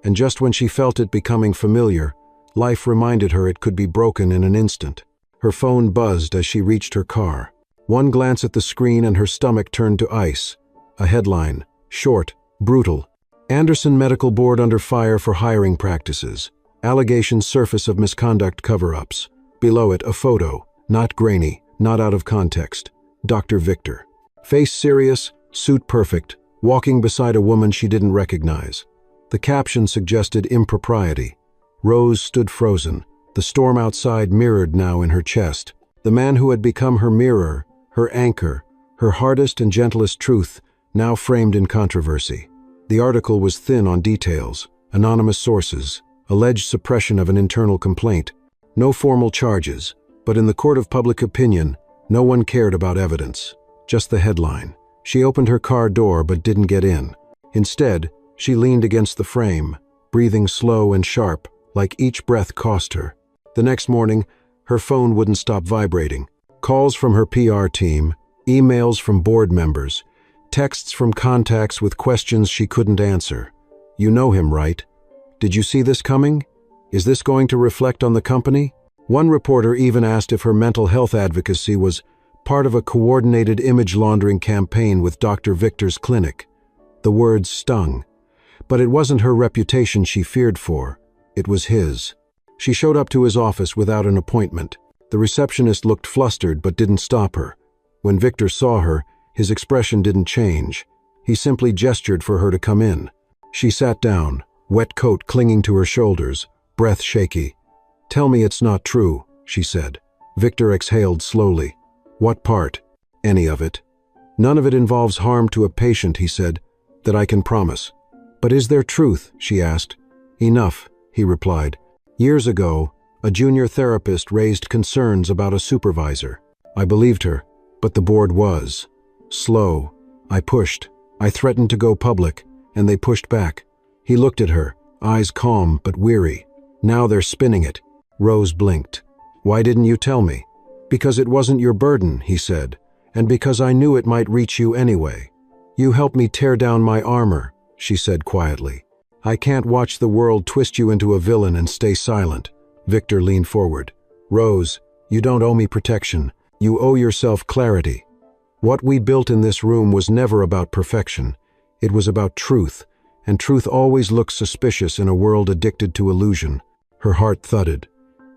And just when she felt it becoming familiar, life reminded her it could be broken in an instant. Her phone buzzed as she reached her car. One glance at the screen and her stomach turned to ice. A headline, short, brutal. "Anderson Medical Board under fire for hiring practices. Allegations surface of misconduct cover-ups." Below it, a photo, not grainy, not out of context. Dr. Victor. Face serious, suit perfect, walking beside a woman she didn't recognize. The caption suggested impropriety. Rose stood frozen, the storm outside mirrored now in her chest. The man who had become her mirror, her anchor, her hardest and gentlest truth, now framed in controversy. The article was thin on details, anonymous sources, alleged suppression of an internal complaint. No formal charges, but in the court of public opinion, no one cared about evidence. just the headline. She opened her car door but didn't get in. Instead, she leaned against the frame, breathing slow and sharp, like each breath cost her. The next morning, her phone wouldn't stop vibrating. Calls from her PR team, emails from board members, texts from contacts with questions she couldn't answer. "You know him, right? Did you see this coming? Is this going to reflect on the company?" One reporter even asked if her mental health advocacy was part of a coordinated image laundering campaign with Dr. Victor's clinic. The words stung. But it wasn't her reputation she feared for. It was his. She showed up to his office without an appointment. The receptionist looked flustered but didn't stop her. When Victor saw her, his expression didn't change. He simply gestured for her to come in. She sat down, wet coat clinging to her shoulders, breath shaky. "Tell me it's not true," she said. Victor exhaled slowly. "What part?" "Any of it." "None of it involves harm to a patient," he said. "That I can promise." "But is there truth?" she asked. "Enough," he replied. "Years ago, a junior therapist raised concerns about a supervisor. I believed her, but the board was slow. I pushed. I threatened to go public, and they pushed back." He looked at her, eyes calm but weary. "Now they're spinning it." Rose blinked. "Why didn't you tell me?" "Because it wasn't your burden," he said, "and because I knew it might reach you anyway." "You helped me tear down my armor," she said quietly. "I can't watch the world twist you into a villain and stay silent." Victor leaned forward. "Rose, you don't owe me protection. You owe yourself clarity. What we built in this room was never about perfection. It was about truth, and truth always looks suspicious in a world addicted to illusion." Her heart thudded.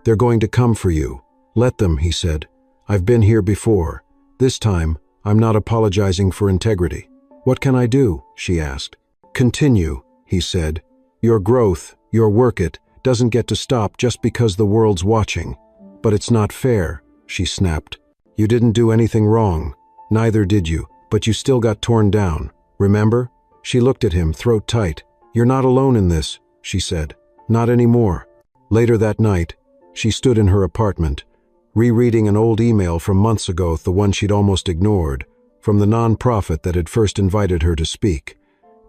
"They're going to come for you. Let them," he said. "I've been here before. This time, I'm not apologizing for integrity." "What can I do?" she asked. "Continue," he said. "Your growth, your work doesn't get to stop just because the world's watching." "But it's not fair," she snapped. "You didn't do anything wrong. Neither did you, but you still got torn down. Remember?" She looked at him, throat tight. "You're not alone in this," she said. "Not anymore." Later that night, she stood in her apartment, rereading an old email from months ago, the one she'd almost ignored, from the nonprofit that had first invited her to speak.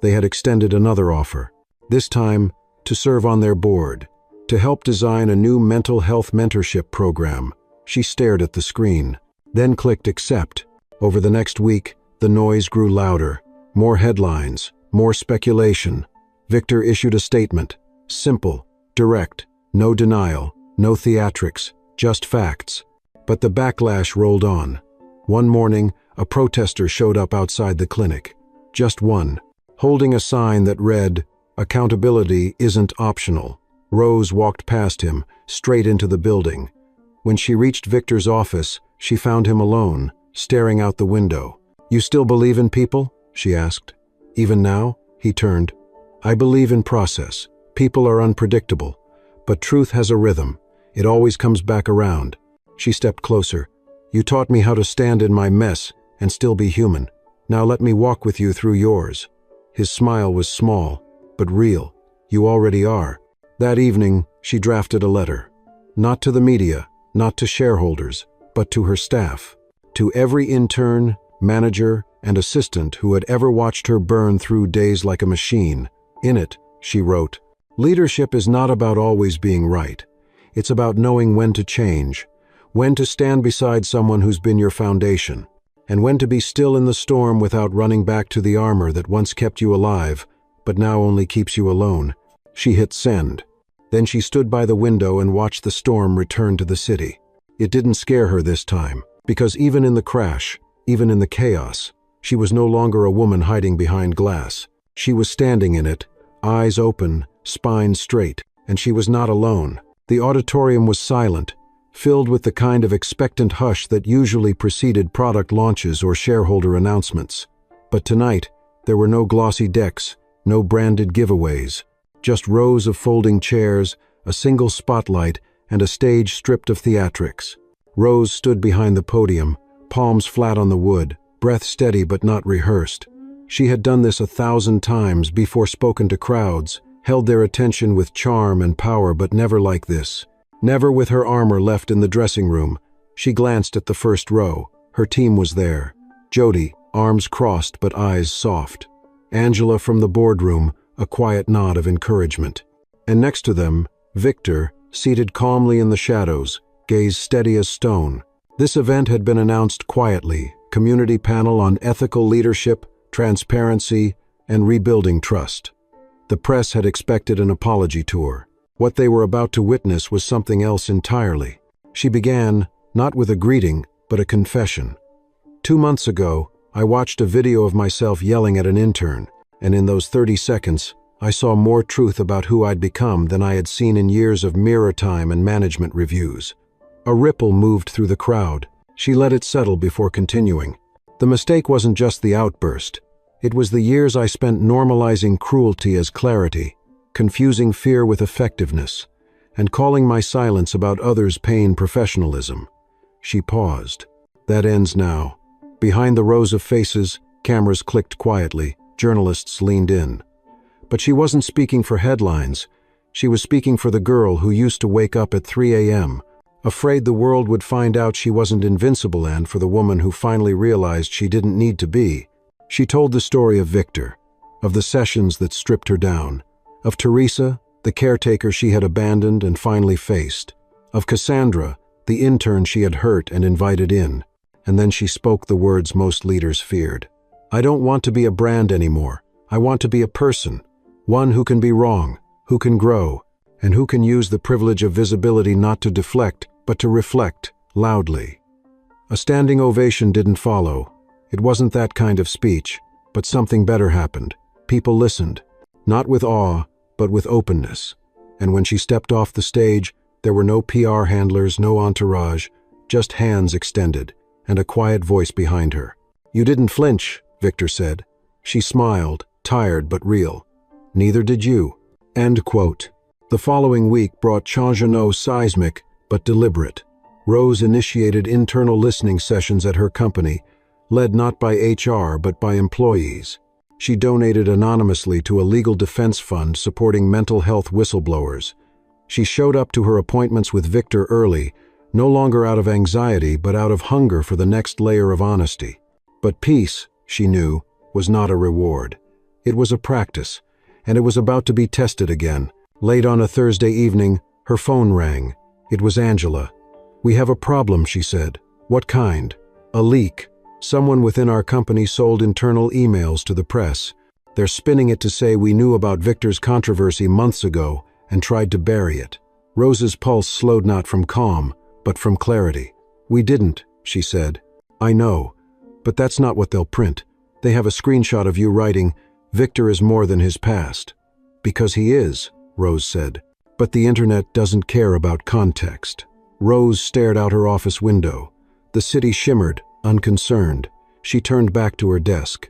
They had extended another offer, this time to serve on their board, to help design a new mental health mentorship program. She stared at the screen, then clicked accept. Over the next week, the noise grew louder. More headlines, more speculation. Victor issued a statement, simple, direct, no denial, no theatrics, just facts. But the backlash rolled on. One morning, a protester showed up outside the clinic. Just one, holding a sign that read, "Accountability isn't optional." Rose walked past him, straight into the building. When she reached Victor's office, she found him alone, staring out the window. "You still believe in people?" she asked. "Even now?" He turned. "I believe in process. People are unpredictable. But truth has a rhythm. It always comes back around." She stepped closer. "You taught me how to stand in my mess and still be human. Now let me walk with you through yours." His smile was small, but real. "You already are." That evening, she drafted a letter. Not to the media, not to shareholders, but to her staff. To every intern, manager, and assistant who had ever watched her burn through days like a machine. In it, she wrote, "Leadership is not about always being right. It's about knowing when to change, when to stand beside someone who's been your foundation, and when to be still in the storm without running back to the armor that once kept you alive, but now only keeps you alone." She hit send. Then she stood by the window and watched the storm return to the city. It didn't scare her this time, because even in the crash, even in the chaos, she was no longer a woman hiding behind glass. She was standing in it, eyes open, spine straight, and she was not alone. The auditorium was silent, filled with the kind of expectant hush that usually preceded product launches or shareholder announcements. But tonight, there were no glossy decks, no branded giveaways, just rows of folding chairs, a single spotlight, and a stage stripped of theatrics. Rose stood behind the podium, palms flat on the wood, breath steady but not rehearsed. She had done this 1,000 times before, spoken to crowds, held their attention with charm and power, but never like this. Never with her armor left in the dressing room. She glanced at the first row. Her team was there. Jody, arms crossed but eyes soft. Angela from the boardroom, a quiet nod of encouragement. And next to them, Victor, seated calmly in the shadows, gaze steady as stone. This event had been announced quietly, community panel on ethical leadership, transparency, and rebuilding trust. The press had expected an apology tour. What they were about to witness was something else entirely. She began, not with a greeting, but a confession. 2 months ago, I watched a video of myself yelling at an intern, and in those 30 seconds, I saw more truth about who I'd become than I had seen in years of mirror time and management reviews. A ripple moved through the crowd. She let it settle before continuing. The mistake wasn't just the outburst. It was the years I spent normalizing cruelty as clarity, confusing fear with effectiveness, and calling my silence about others' pain professionalism. She paused. That ends now. Behind the rows of faces, cameras clicked quietly, journalists leaned in. But she wasn't speaking for headlines. She was speaking for the girl who used to wake up at 3 a.m., afraid the world would find out she wasn't invincible, and for the woman who finally realized she didn't need to be. She told the story of Victor, of the sessions that stripped her down, of Teresa, the caretaker she had abandoned and finally faced, of Cassandra, the intern she had hurt and invited in. And then she spoke the words most leaders feared. I don't want to be a brand anymore. I want to be a person, one who can be wrong, who can grow, and who can use the privilege of visibility not to deflect, but to reflect, loudly. A standing ovation didn't follow. It wasn't that kind of speech, but something better happened. People listened, not with awe, but with openness. And when she stepped off the stage, there were no PR handlers, no entourage, just hands extended, and a quiet voice behind her. You didn't flinch, Victor said. She smiled, tired but real. Neither did you. End quote. The following week brought changements seismic, but deliberate. Rose initiated internal listening sessions at her company, led not by HR but by employees. She donated anonymously to a legal defense fund supporting mental health whistleblowers. She showed up to her appointments with Victor early, no longer out of anxiety but out of hunger for the next layer of honesty. But peace, she knew, was not a reward. It was a practice, and it was about to be tested again. Late on a Thursday evening, her phone rang. It was Angela. We have a problem, she said. What kind? A leak. Someone within our company sold internal emails to the press. They're spinning it to say we knew about Victor's controversy months ago and tried to bury it. Rose's pulse slowed not from calm, but from clarity. We didn't, she said. I know, but that's not what they'll print. They have a screenshot of you writing, Victor is more than his past. Because he is, Rose said. But the internet doesn't care about context. Rose stared out her office window. The city shimmered, unconcerned. She turned back to her desk.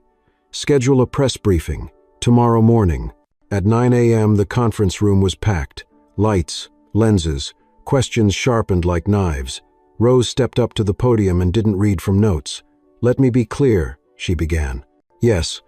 Schedule a press briefing. Tomorrow morning. At 9 a.m. the conference room was packed. Lights, lenses, questions sharpened like knives. Rose stepped up to the podium and didn't read from notes. Let me be clear, she began. Yes,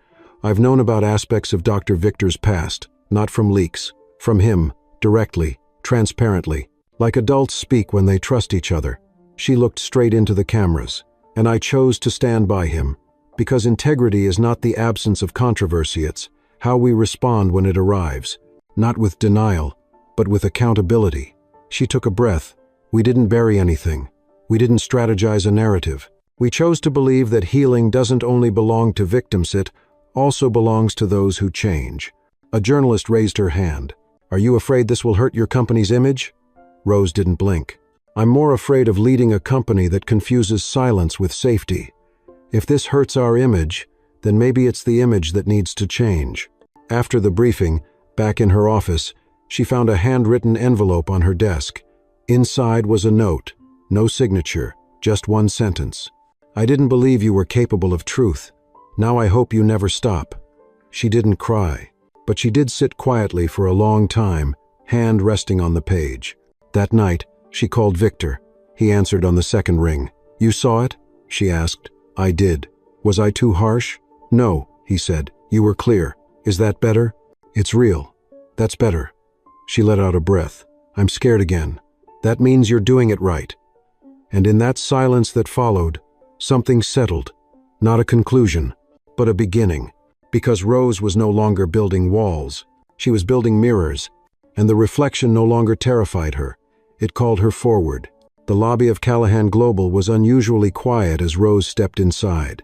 I've known about aspects of Dr. Victor's past, not from leaks. From him, directly, transparently, like adults speak when they trust each other. She looked straight into the cameras, and I chose to stand by him, because integrity is not the absence of controversy, it's how we respond when it arrives, not with denial, but with accountability. She took a breath. We didn't bury anything. We didn't strategize a narrative. We chose to believe that healing doesn't only belong to victims, it also belongs to those who change. A journalist raised her hand. Are you afraid this will hurt your company's image? Rose didn't blink. I'm more afraid of leading a company that confuses silence with safety. If this hurts our image, then maybe it's the image that needs to change. After the briefing, back in her office, she found a handwritten envelope on her desk. Inside was a note, no signature, just one sentence. I didn't believe you were capable of truth. Now I hope you never stop. She didn't cry, but she did sit quietly for a long time, hand resting on the page. That night, she called Victor. He answered on the second ring. You saw it? She asked. I did. Was I too harsh? No, he said. You were clear. Is that better? It's real. That's better. She let out a breath. I'm scared again. That means you're doing it right. And in that silence that followed, something settled. Not a conclusion, but a beginning. Because Rose was no longer building walls. She was building mirrors, and the reflection no longer terrified her. It called her forward. The lobby of Callahan Global was unusually quiet as Rose stepped inside.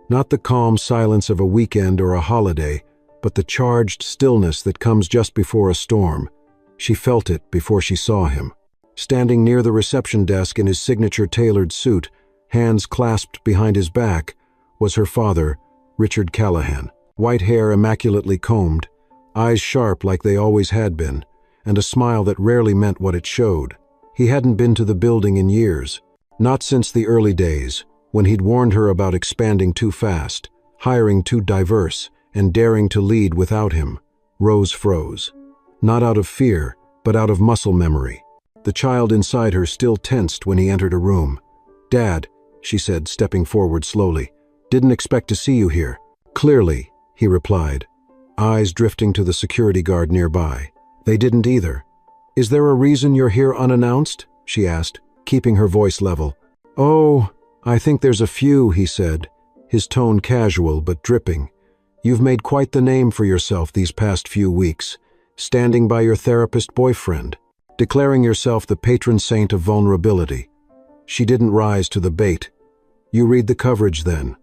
Not the calm silence of a weekend or a holiday, but the charged stillness that comes just before a storm. She felt it before she saw him. Standing near the reception desk in his signature tailored suit, hands clasped behind his back, was her father, Richard Callahan. White hair immaculately combed, eyes sharp like they always had been, and a smile that rarely meant what it showed. He hadn't been to the building in years, not since the early days, when he'd warned her about expanding too fast, hiring too diverse, and daring to lead without him. Rose froze. Not out of fear, but out of muscle memory. The child inside her still tensed when he entered a room. "Dad," she said, stepping forward slowly, "didn't expect to see you here." "Clearly," he replied, eyes drifting to the security guard nearby. "They didn't either." "Is there a reason you're here unannounced?" she asked, keeping her voice level. "Oh, I think there's a few," he said, his tone casual but dripping. "You've made quite the name for yourself these past few weeks, standing by your therapist boyfriend, declaring yourself the patron saint of vulnerability." She didn't rise to the bait. "You read the coverage then?"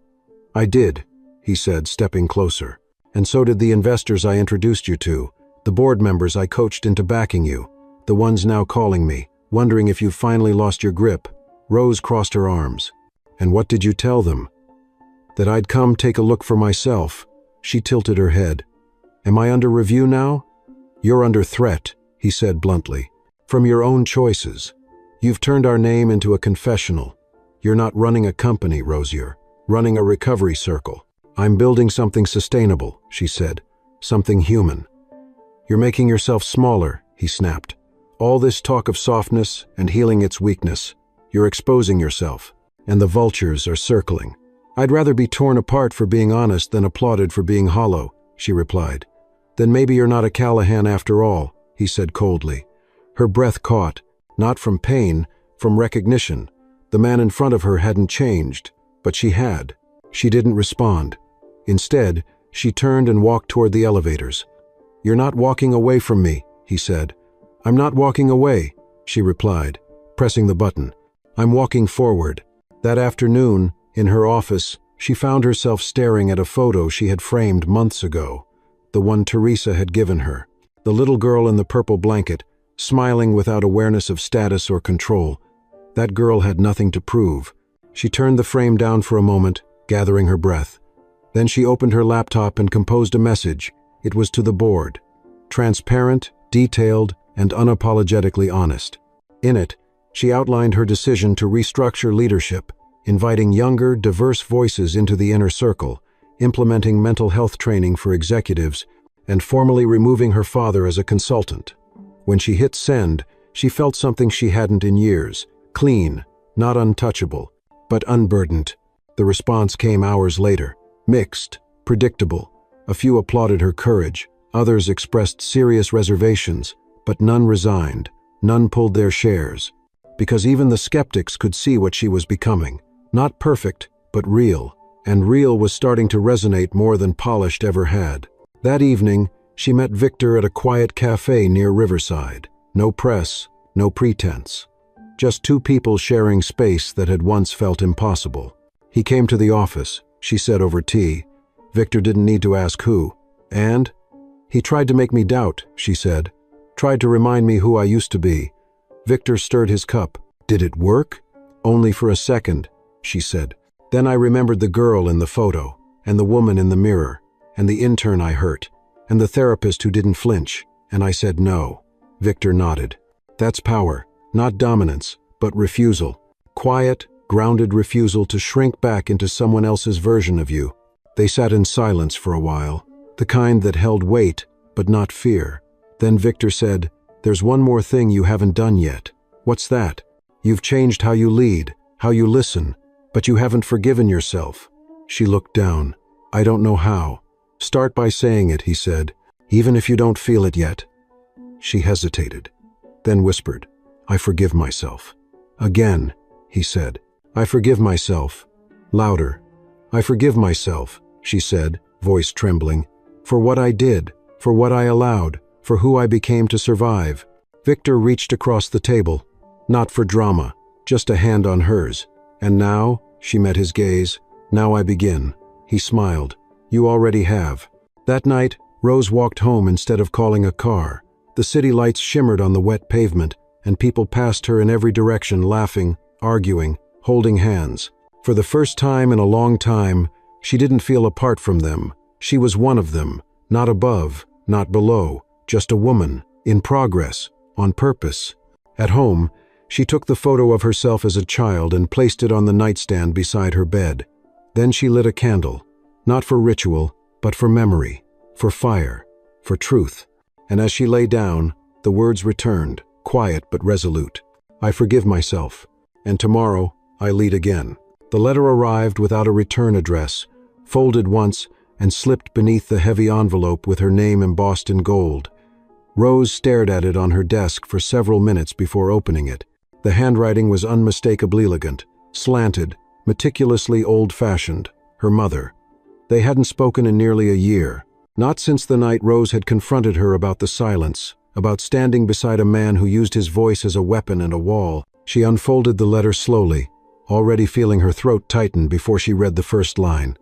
"I did," he said, stepping closer. "And so did the investors I introduced you to, the board members I coached into backing you, the ones now calling me, wondering if you've finally lost your grip." Rose crossed her arms. "And what did you tell them?" "That I'd come take a look for myself." She tilted her head. "Am I under review now?" "You're under threat," he said bluntly. "From your own choices. You've turned our name into a confessional. You're not running a company, Rosier, running a recovery circle. I'm building something sustainable," she said. "Something human." "You're making yourself smaller," he snapped. "All this talk of softness and healing its weakness. You're exposing yourself, and the vultures are circling." "I'd rather be torn apart for being honest than applauded for being hollow," she replied. "Then maybe you're not a Callahan after all," he said coldly. Her breath caught, not from pain, from recognition. The man in front of her hadn't changed, but she had. She didn't respond. Instead, she turned and walked toward the elevators. "You're not walking away from me," he said. "I'm not walking away," she replied, pressing the button. "I'm walking forward." That afternoon, in her office, she found herself staring at a photo she had framed months ago, the one Teresa had given her. The little girl in the purple blanket, smiling without awareness of status or control. That girl had nothing to prove. She turned the frame down for a moment, gathering her breath. Then she opened her laptop and composed a message. It was to the board. Transparent, detailed, and unapologetically honest. In it, she outlined her decision to restructure leadership, inviting younger, diverse voices into the inner circle, implementing mental health training for executives, and formally removing her father as a consultant. When she hit send, she felt something she hadn't in years. Clean, not untouchable, but unburdened. The response came hours later. Mixed, predictable. A few applauded her courage. Others expressed serious reservations, but none resigned. None pulled their shares. Because even the skeptics could see what she was becoming. Not perfect, but real. And real was starting to resonate more than polished ever had. That evening, she met Victor at a quiet cafe near Riverside. No press, no pretense. Just two people sharing space that had once felt impossible. "He came to the office," she said over tea. Victor didn't need to ask who. "And?" "He tried to make me doubt," she said. "Tried to remind me who I used to be." Victor stirred his cup. "Did it work?" "Only for a second," she said. "Then I remembered the girl in the photo, and the woman in the mirror, and the intern I hurt, and the therapist who didn't flinch, and I said no." Victor nodded. "That's power, not dominance, but refusal. Quiet, grounded refusal to shrink back into someone else's version of you." They sat in silence for a while, the kind that held weight, but not fear. Then Victor said, "There's one more thing you haven't done yet." "What's that?" "You've changed how you lead, how you listen, but you haven't forgiven yourself." She looked down. "I don't know how." "Start by saying it," he said, "even if you don't feel it yet." She hesitated, then whispered, "I forgive myself." "Again," he said, "I forgive myself." Louder, I forgive myself, she said, voice trembling, for what I did, for what I allowed, for who I became to survive. Victor reached across the table, not for drama, just a hand on hers. And now, she met his gaze, now I begin. He smiled. You already have. That night, Rose walked home instead of calling a car. The city lights shimmered on the wet pavement, and people passed her in every direction, laughing, arguing, holding hands. For the first time in a long time, she didn't feel apart from them. She was one of them, not above, not below, just a woman, in progress, on purpose. At home, she took the photo of herself as a child and placed it on the nightstand beside her bed. Then she lit a candle, not for ritual, but for memory, for fire, for truth. And as she lay down, the words returned, quiet but resolute. I forgive myself, and tomorrow I lead again. The letter arrived without a return address, folded once, and slipped beneath the heavy envelope with her name embossed in gold. Rose stared at it on her desk for several minutes before opening it. The handwriting was unmistakably elegant, slanted, meticulously old-fashioned. Her mother. They hadn't spoken in nearly a year. Not since the night Rose had confronted her about the silence, about standing beside a man who used his voice as a weapon and a wall. She unfolded the letter slowly, already feeling her throat tighten before she read the first line.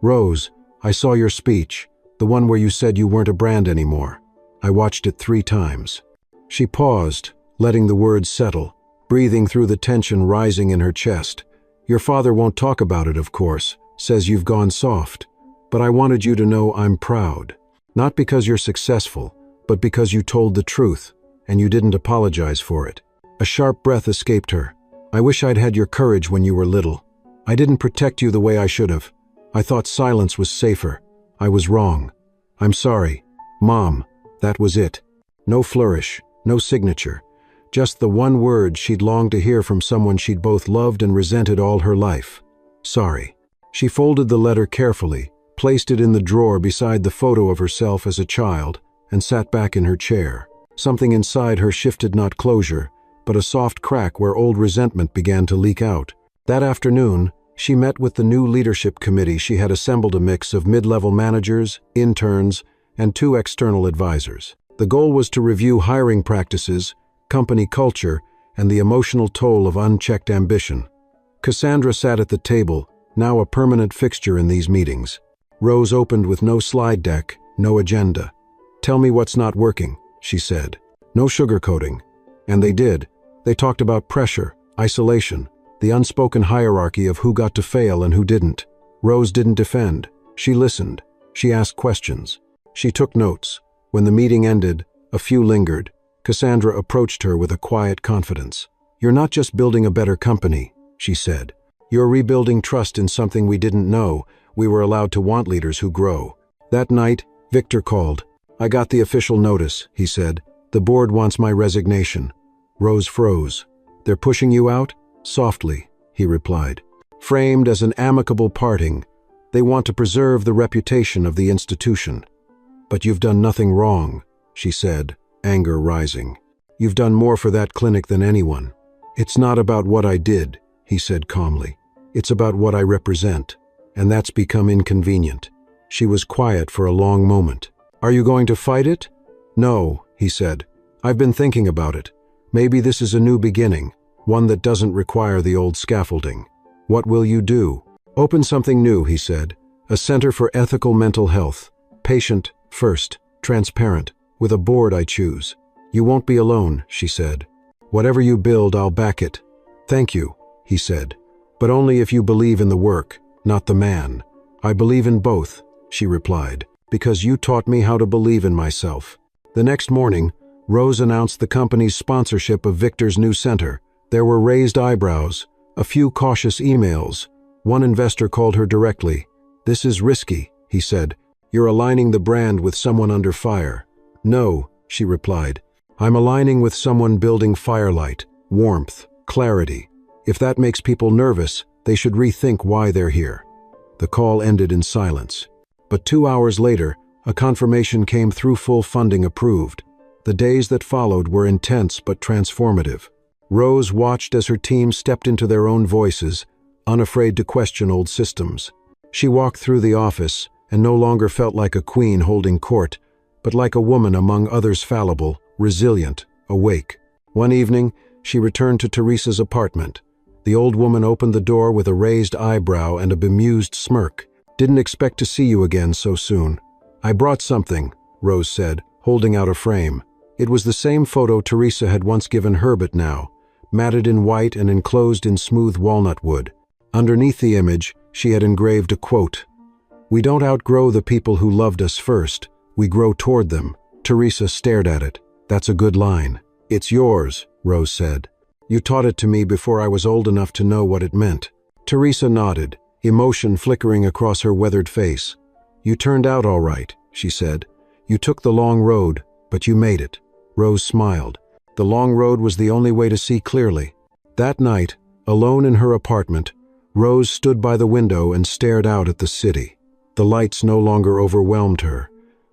Rose, I saw your speech, the one where you said you weren't a brand anymore. I watched it 3 times. She paused, letting the words settle, breathing through the tension rising in her chest. Your father won't talk about it, of course, says you've gone soft. But I wanted you to know I'm proud. Not because you're successful, but because you told the truth, and you didn't apologize for it. A sharp breath escaped her. I wish I'd had your courage when you were little. I didn't protect you the way I should have. I thought silence was safer. I was wrong. I'm sorry. Mom, that was it. No flourish, no signature. Just the one word she'd longed to hear from someone she'd both loved and resented all her life. Sorry. She folded the letter carefully, placed it in the drawer beside the photo of herself as a child, and sat back in her chair. Something inside her shifted, not closure, but a soft crack where old resentment began to leak out. That afternoon, she met with the new leadership committee. She had assembled a mix of mid-level managers, interns, and 2 external advisors. The goal was to review hiring practices, company culture, and the emotional toll of unchecked ambition. Cassandra sat at the table, now a permanent fixture in these meetings. Rose opened with no slide deck, no agenda. Tell me what's not working, she said. No sugarcoating. And they did. They talked about pressure, isolation, the unspoken hierarchy of who got to fail and who didn't. Rose didn't defend. She listened. She asked questions. She took notes. When the meeting ended, a few lingered. Cassandra approached her with a quiet confidence. You're not just building a better company, she said. You're rebuilding trust in something we didn't know. We were allowed to want leaders who grow. That night, Victor called. I got the official notice, he said. The board wants my resignation. Rose froze. They're pushing you out? Softly, he replied. Framed as an amicable parting, they want to preserve the reputation of the institution. But you've done nothing wrong, she said, anger rising. You've done more for that clinic than anyone. It's not about what I did, he said calmly. It's about what I represent, and that's become inconvenient. She was quiet for a long moment. Are you going to fight it? No, he said. I've been thinking about it. Maybe this is a new beginning, one that doesn't require the old scaffolding. What will you do? Open something new, he said. A center for ethical mental health. Patient first, transparent, with a board I choose. You won't be alone, she said. Whatever you build, I'll back it. Thank you, he said. But only if you believe in the work, not the man. I believe in both, she replied, because you taught me how to believe in myself. The next morning, Rose announced the company's sponsorship of Victor's new center. There were raised eyebrows, a few cautious emails. One investor called her directly. This is risky, he said. You're aligning the brand with someone under fire. No, she replied. I'm aligning with someone building firelight, warmth, clarity. If that makes people nervous, they should rethink why they're here. The call ended in silence. But 2 hours later, a confirmation came through. Full funding approved. The days that followed were intense but transformative. Rose watched as her team stepped into their own voices, unafraid to question old systems. She walked through the office and no longer felt like a queen holding court, but like a woman among others, fallible, resilient, awake. One evening, she returned to Teresa's apartment. The old woman opened the door with a raised eyebrow and a bemused smirk. "Didn't expect to see you again so soon." "I brought something," Rose said, holding out a frame. It was the same photo Teresa had once given Herbert now, matted in white and enclosed in smooth walnut wood. Underneath the image, she had engraved a quote. "We don't outgrow the people who loved us first. We grow toward them." Teresa stared at it. "That's a good line." "It's yours," Rose said. "You taught it to me before I was old enough to know what it meant." Teresa nodded, emotion flickering across her weathered face. "You turned out all right," she said. "You took the long road, but you made it." Rose smiled. The long road was the only way to see clearly. That night, alone in her apartment, Rose stood by the window and stared out at the city. The lights no longer overwhelmed her.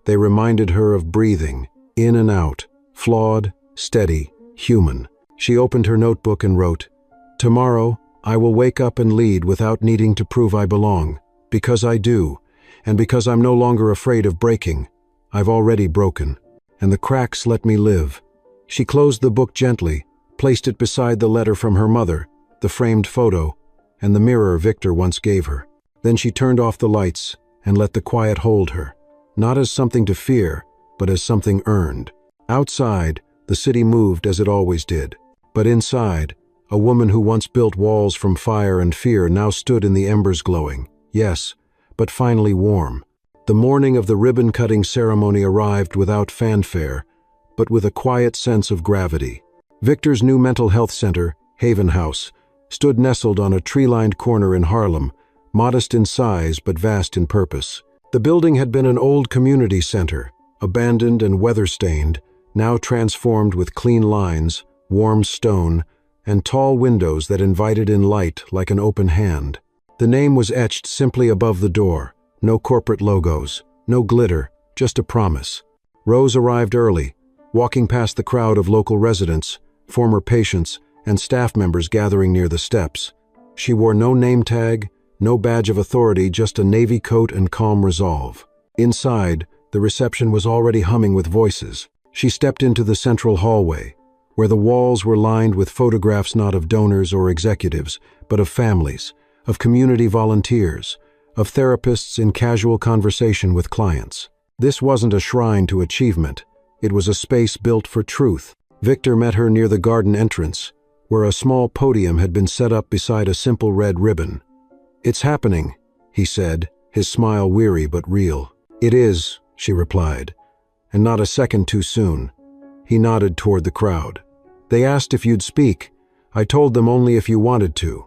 They reminded her of breathing, in and out, flawed, steady, human. She opened her notebook and wrote, "Tomorrow, I will wake up and lead without needing to prove I belong. Because I do, and because I'm no longer afraid of breaking. I've already broken, and the cracks let me live." She closed the book gently, placed it beside the letter from her mother, the framed photo, and the mirror Victor once gave her. Then she turned off the lights and let the quiet hold her, not as something to fear, but as something earned. Outside, the city moved as it always did. But inside, a woman who once built walls from fire and fear now stood in the embers glowing. Yes, but finally warm. The morning of the ribbon-cutting ceremony arrived without fanfare, but with a quiet sense of gravity. Victor's new mental health center, Haven House, stood nestled on a tree-lined corner in Harlem, modest in size but vast in purpose. The building had been an old community center, abandoned and weather-stained, now transformed with clean lines, warm stone, and tall windows that invited in light like an open hand. The name was etched simply above the door. No corporate logos, no glitter, just a promise. Rose arrived early, walking past the crowd of local residents, former patients, and staff members gathering near the steps. She wore no name tag, no badge of authority, just a navy coat and calm resolve. Inside, the reception was already humming with voices. She stepped into the central hallway, where the walls were lined with photographs not of donors or executives, but of families, of community volunteers, of therapists in casual conversation with clients. This wasn't a shrine to achievement. It was a space built for truth. Victor met her near the garden entrance, where a small podium had been set up beside a simple red ribbon. "It's happening," he said, his smile weary but real. "It is," she replied, "and not a second too soon." He nodded toward the crowd. "They asked if you'd speak. I told them only if you wanted to."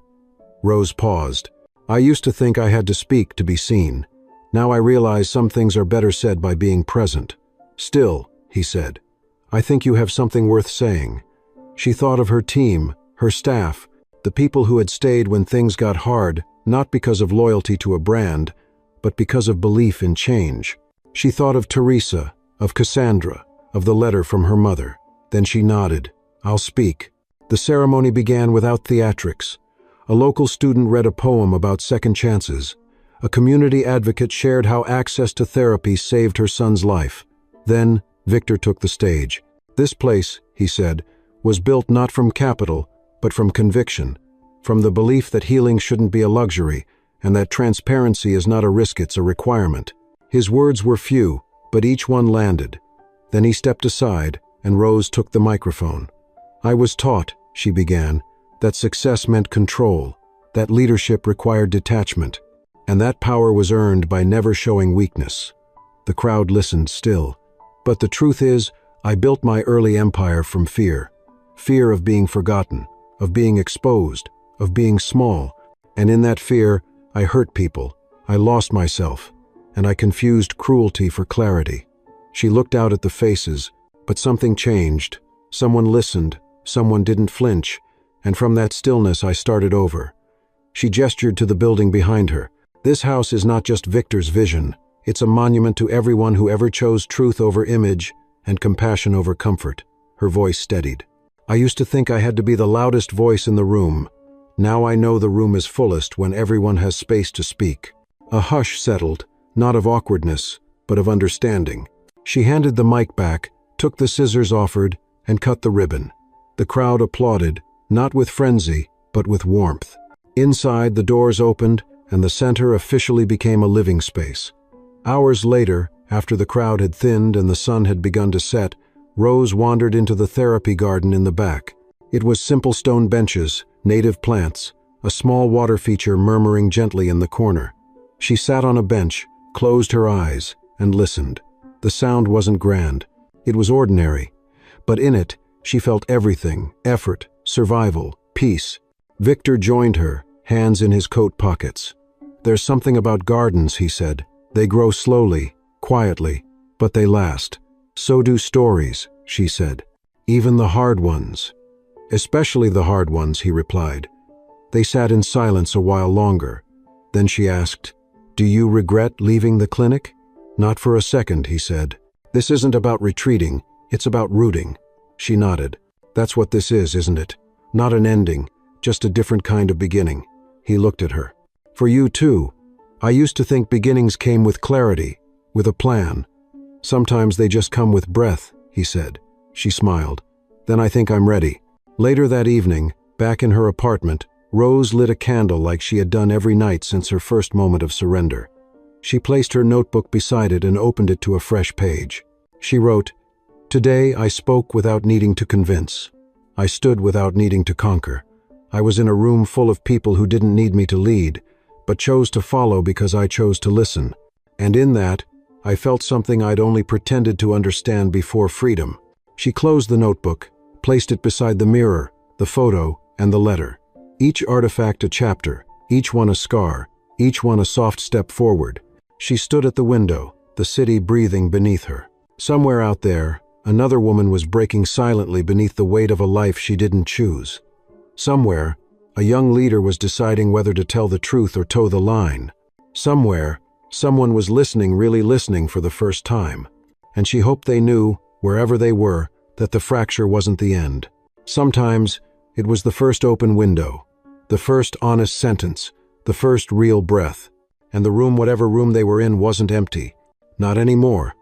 Rose paused. "I used to think I had to speak to be seen. Now I realize some things are better said by being present." "Still," he said, "I think you have something worth saying." She thought of her team, her staff, the people who had stayed when things got hard, not because of loyalty to a brand, but because of belief in change. She thought of Teresa, of Cassandra, of the letter from her mother. Then she nodded. "I'll speak." The ceremony began without theatrics. A local student read a poem about second chances. A community advocate shared how access to therapy saved her son's life. Then, Victor took the stage. "This place," he said, "was built not from capital, but from conviction, from the belief that healing shouldn't be a luxury, and that transparency is not a risk, it's a requirement." His words were few, but each one landed. Then he stepped aside, and Rose took the microphone. "I was taught," she began, "that success meant control, that leadership required detachment, and that power was earned by never showing weakness." The crowd listened still. "But the truth is, I built my early empire from fear. Fear of being forgotten, of being exposed, of being small. And in that fear, I hurt people, I lost myself, and I confused cruelty for clarity." She looked out at the faces, but something changed. Someone listened, someone didn't flinch, and from that stillness I started over. She gestured to the building behind her. "This house is not just Victor's vision. It's a monument to everyone who ever chose truth over image and compassion over comfort." Her voice steadied. "I used to think I had to be the loudest voice in the room. Now I know the room is fullest when everyone has space to speak." A hush settled, not of awkwardness, but of understanding. She handed the mic back, took the scissors offered, and cut the ribbon. The crowd applauded, not with frenzy, but with warmth. Inside, the doors opened, and the center officially became a living space. Hours later, after the crowd had thinned and the sun had begun to set, Rose wandered into the therapy garden in the back. It was simple stone benches, native plants, a small water feature murmuring gently in the corner. She sat on a bench, closed her eyes, and listened. The sound wasn't grand. It was ordinary. But in it, she felt everything: effort, survival, peace. Victor joined her, hands in his coat pockets. "There's something about gardens," he said. "They grow slowly, quietly, but they last." "So do stories," she said. "Even the hard ones." "Especially the hard ones," he replied. They sat in silence a while longer. Then she asked, "Do you regret leaving the clinic?" "Not for a second," he said. "This isn't about retreating, it's about rooting." She nodded. "That's what this is, isn't it? Not an ending, just a different kind of beginning." He looked at her. "For you too. I used to think beginnings came with clarity, with a plan. Sometimes they just come with breath," he said. She smiled. "Then I think I'm ready." Later that evening, back in her apartment, Rose lit a candle like she had done every night since her first moment of surrender. She placed her notebook beside it and opened it to a fresh page. She wrote, "Today I spoke without needing to convince. I stood without needing to conquer. I was in a room full of people who didn't need me to lead, but chose to follow because I chose to listen. And in that, I felt something I'd only pretended to understand before: freedom." She closed the notebook, placed it beside the mirror, the photo, and the letter. Each artifact a chapter, each one a scar, each one a soft step forward. She stood at the window, the city breathing beneath her. Somewhere out there, another woman was breaking silently beneath the weight of a life she didn't choose. Somewhere, a young leader was deciding whether to tell the truth or toe the line. Somewhere, someone was listening, really listening for the first time. And she hoped they knew, wherever they were, that the fracture wasn't the end. Sometimes, it was the first open window, the first honest sentence, the first real breath. And the room, whatever room they were in, wasn't empty. Not anymore.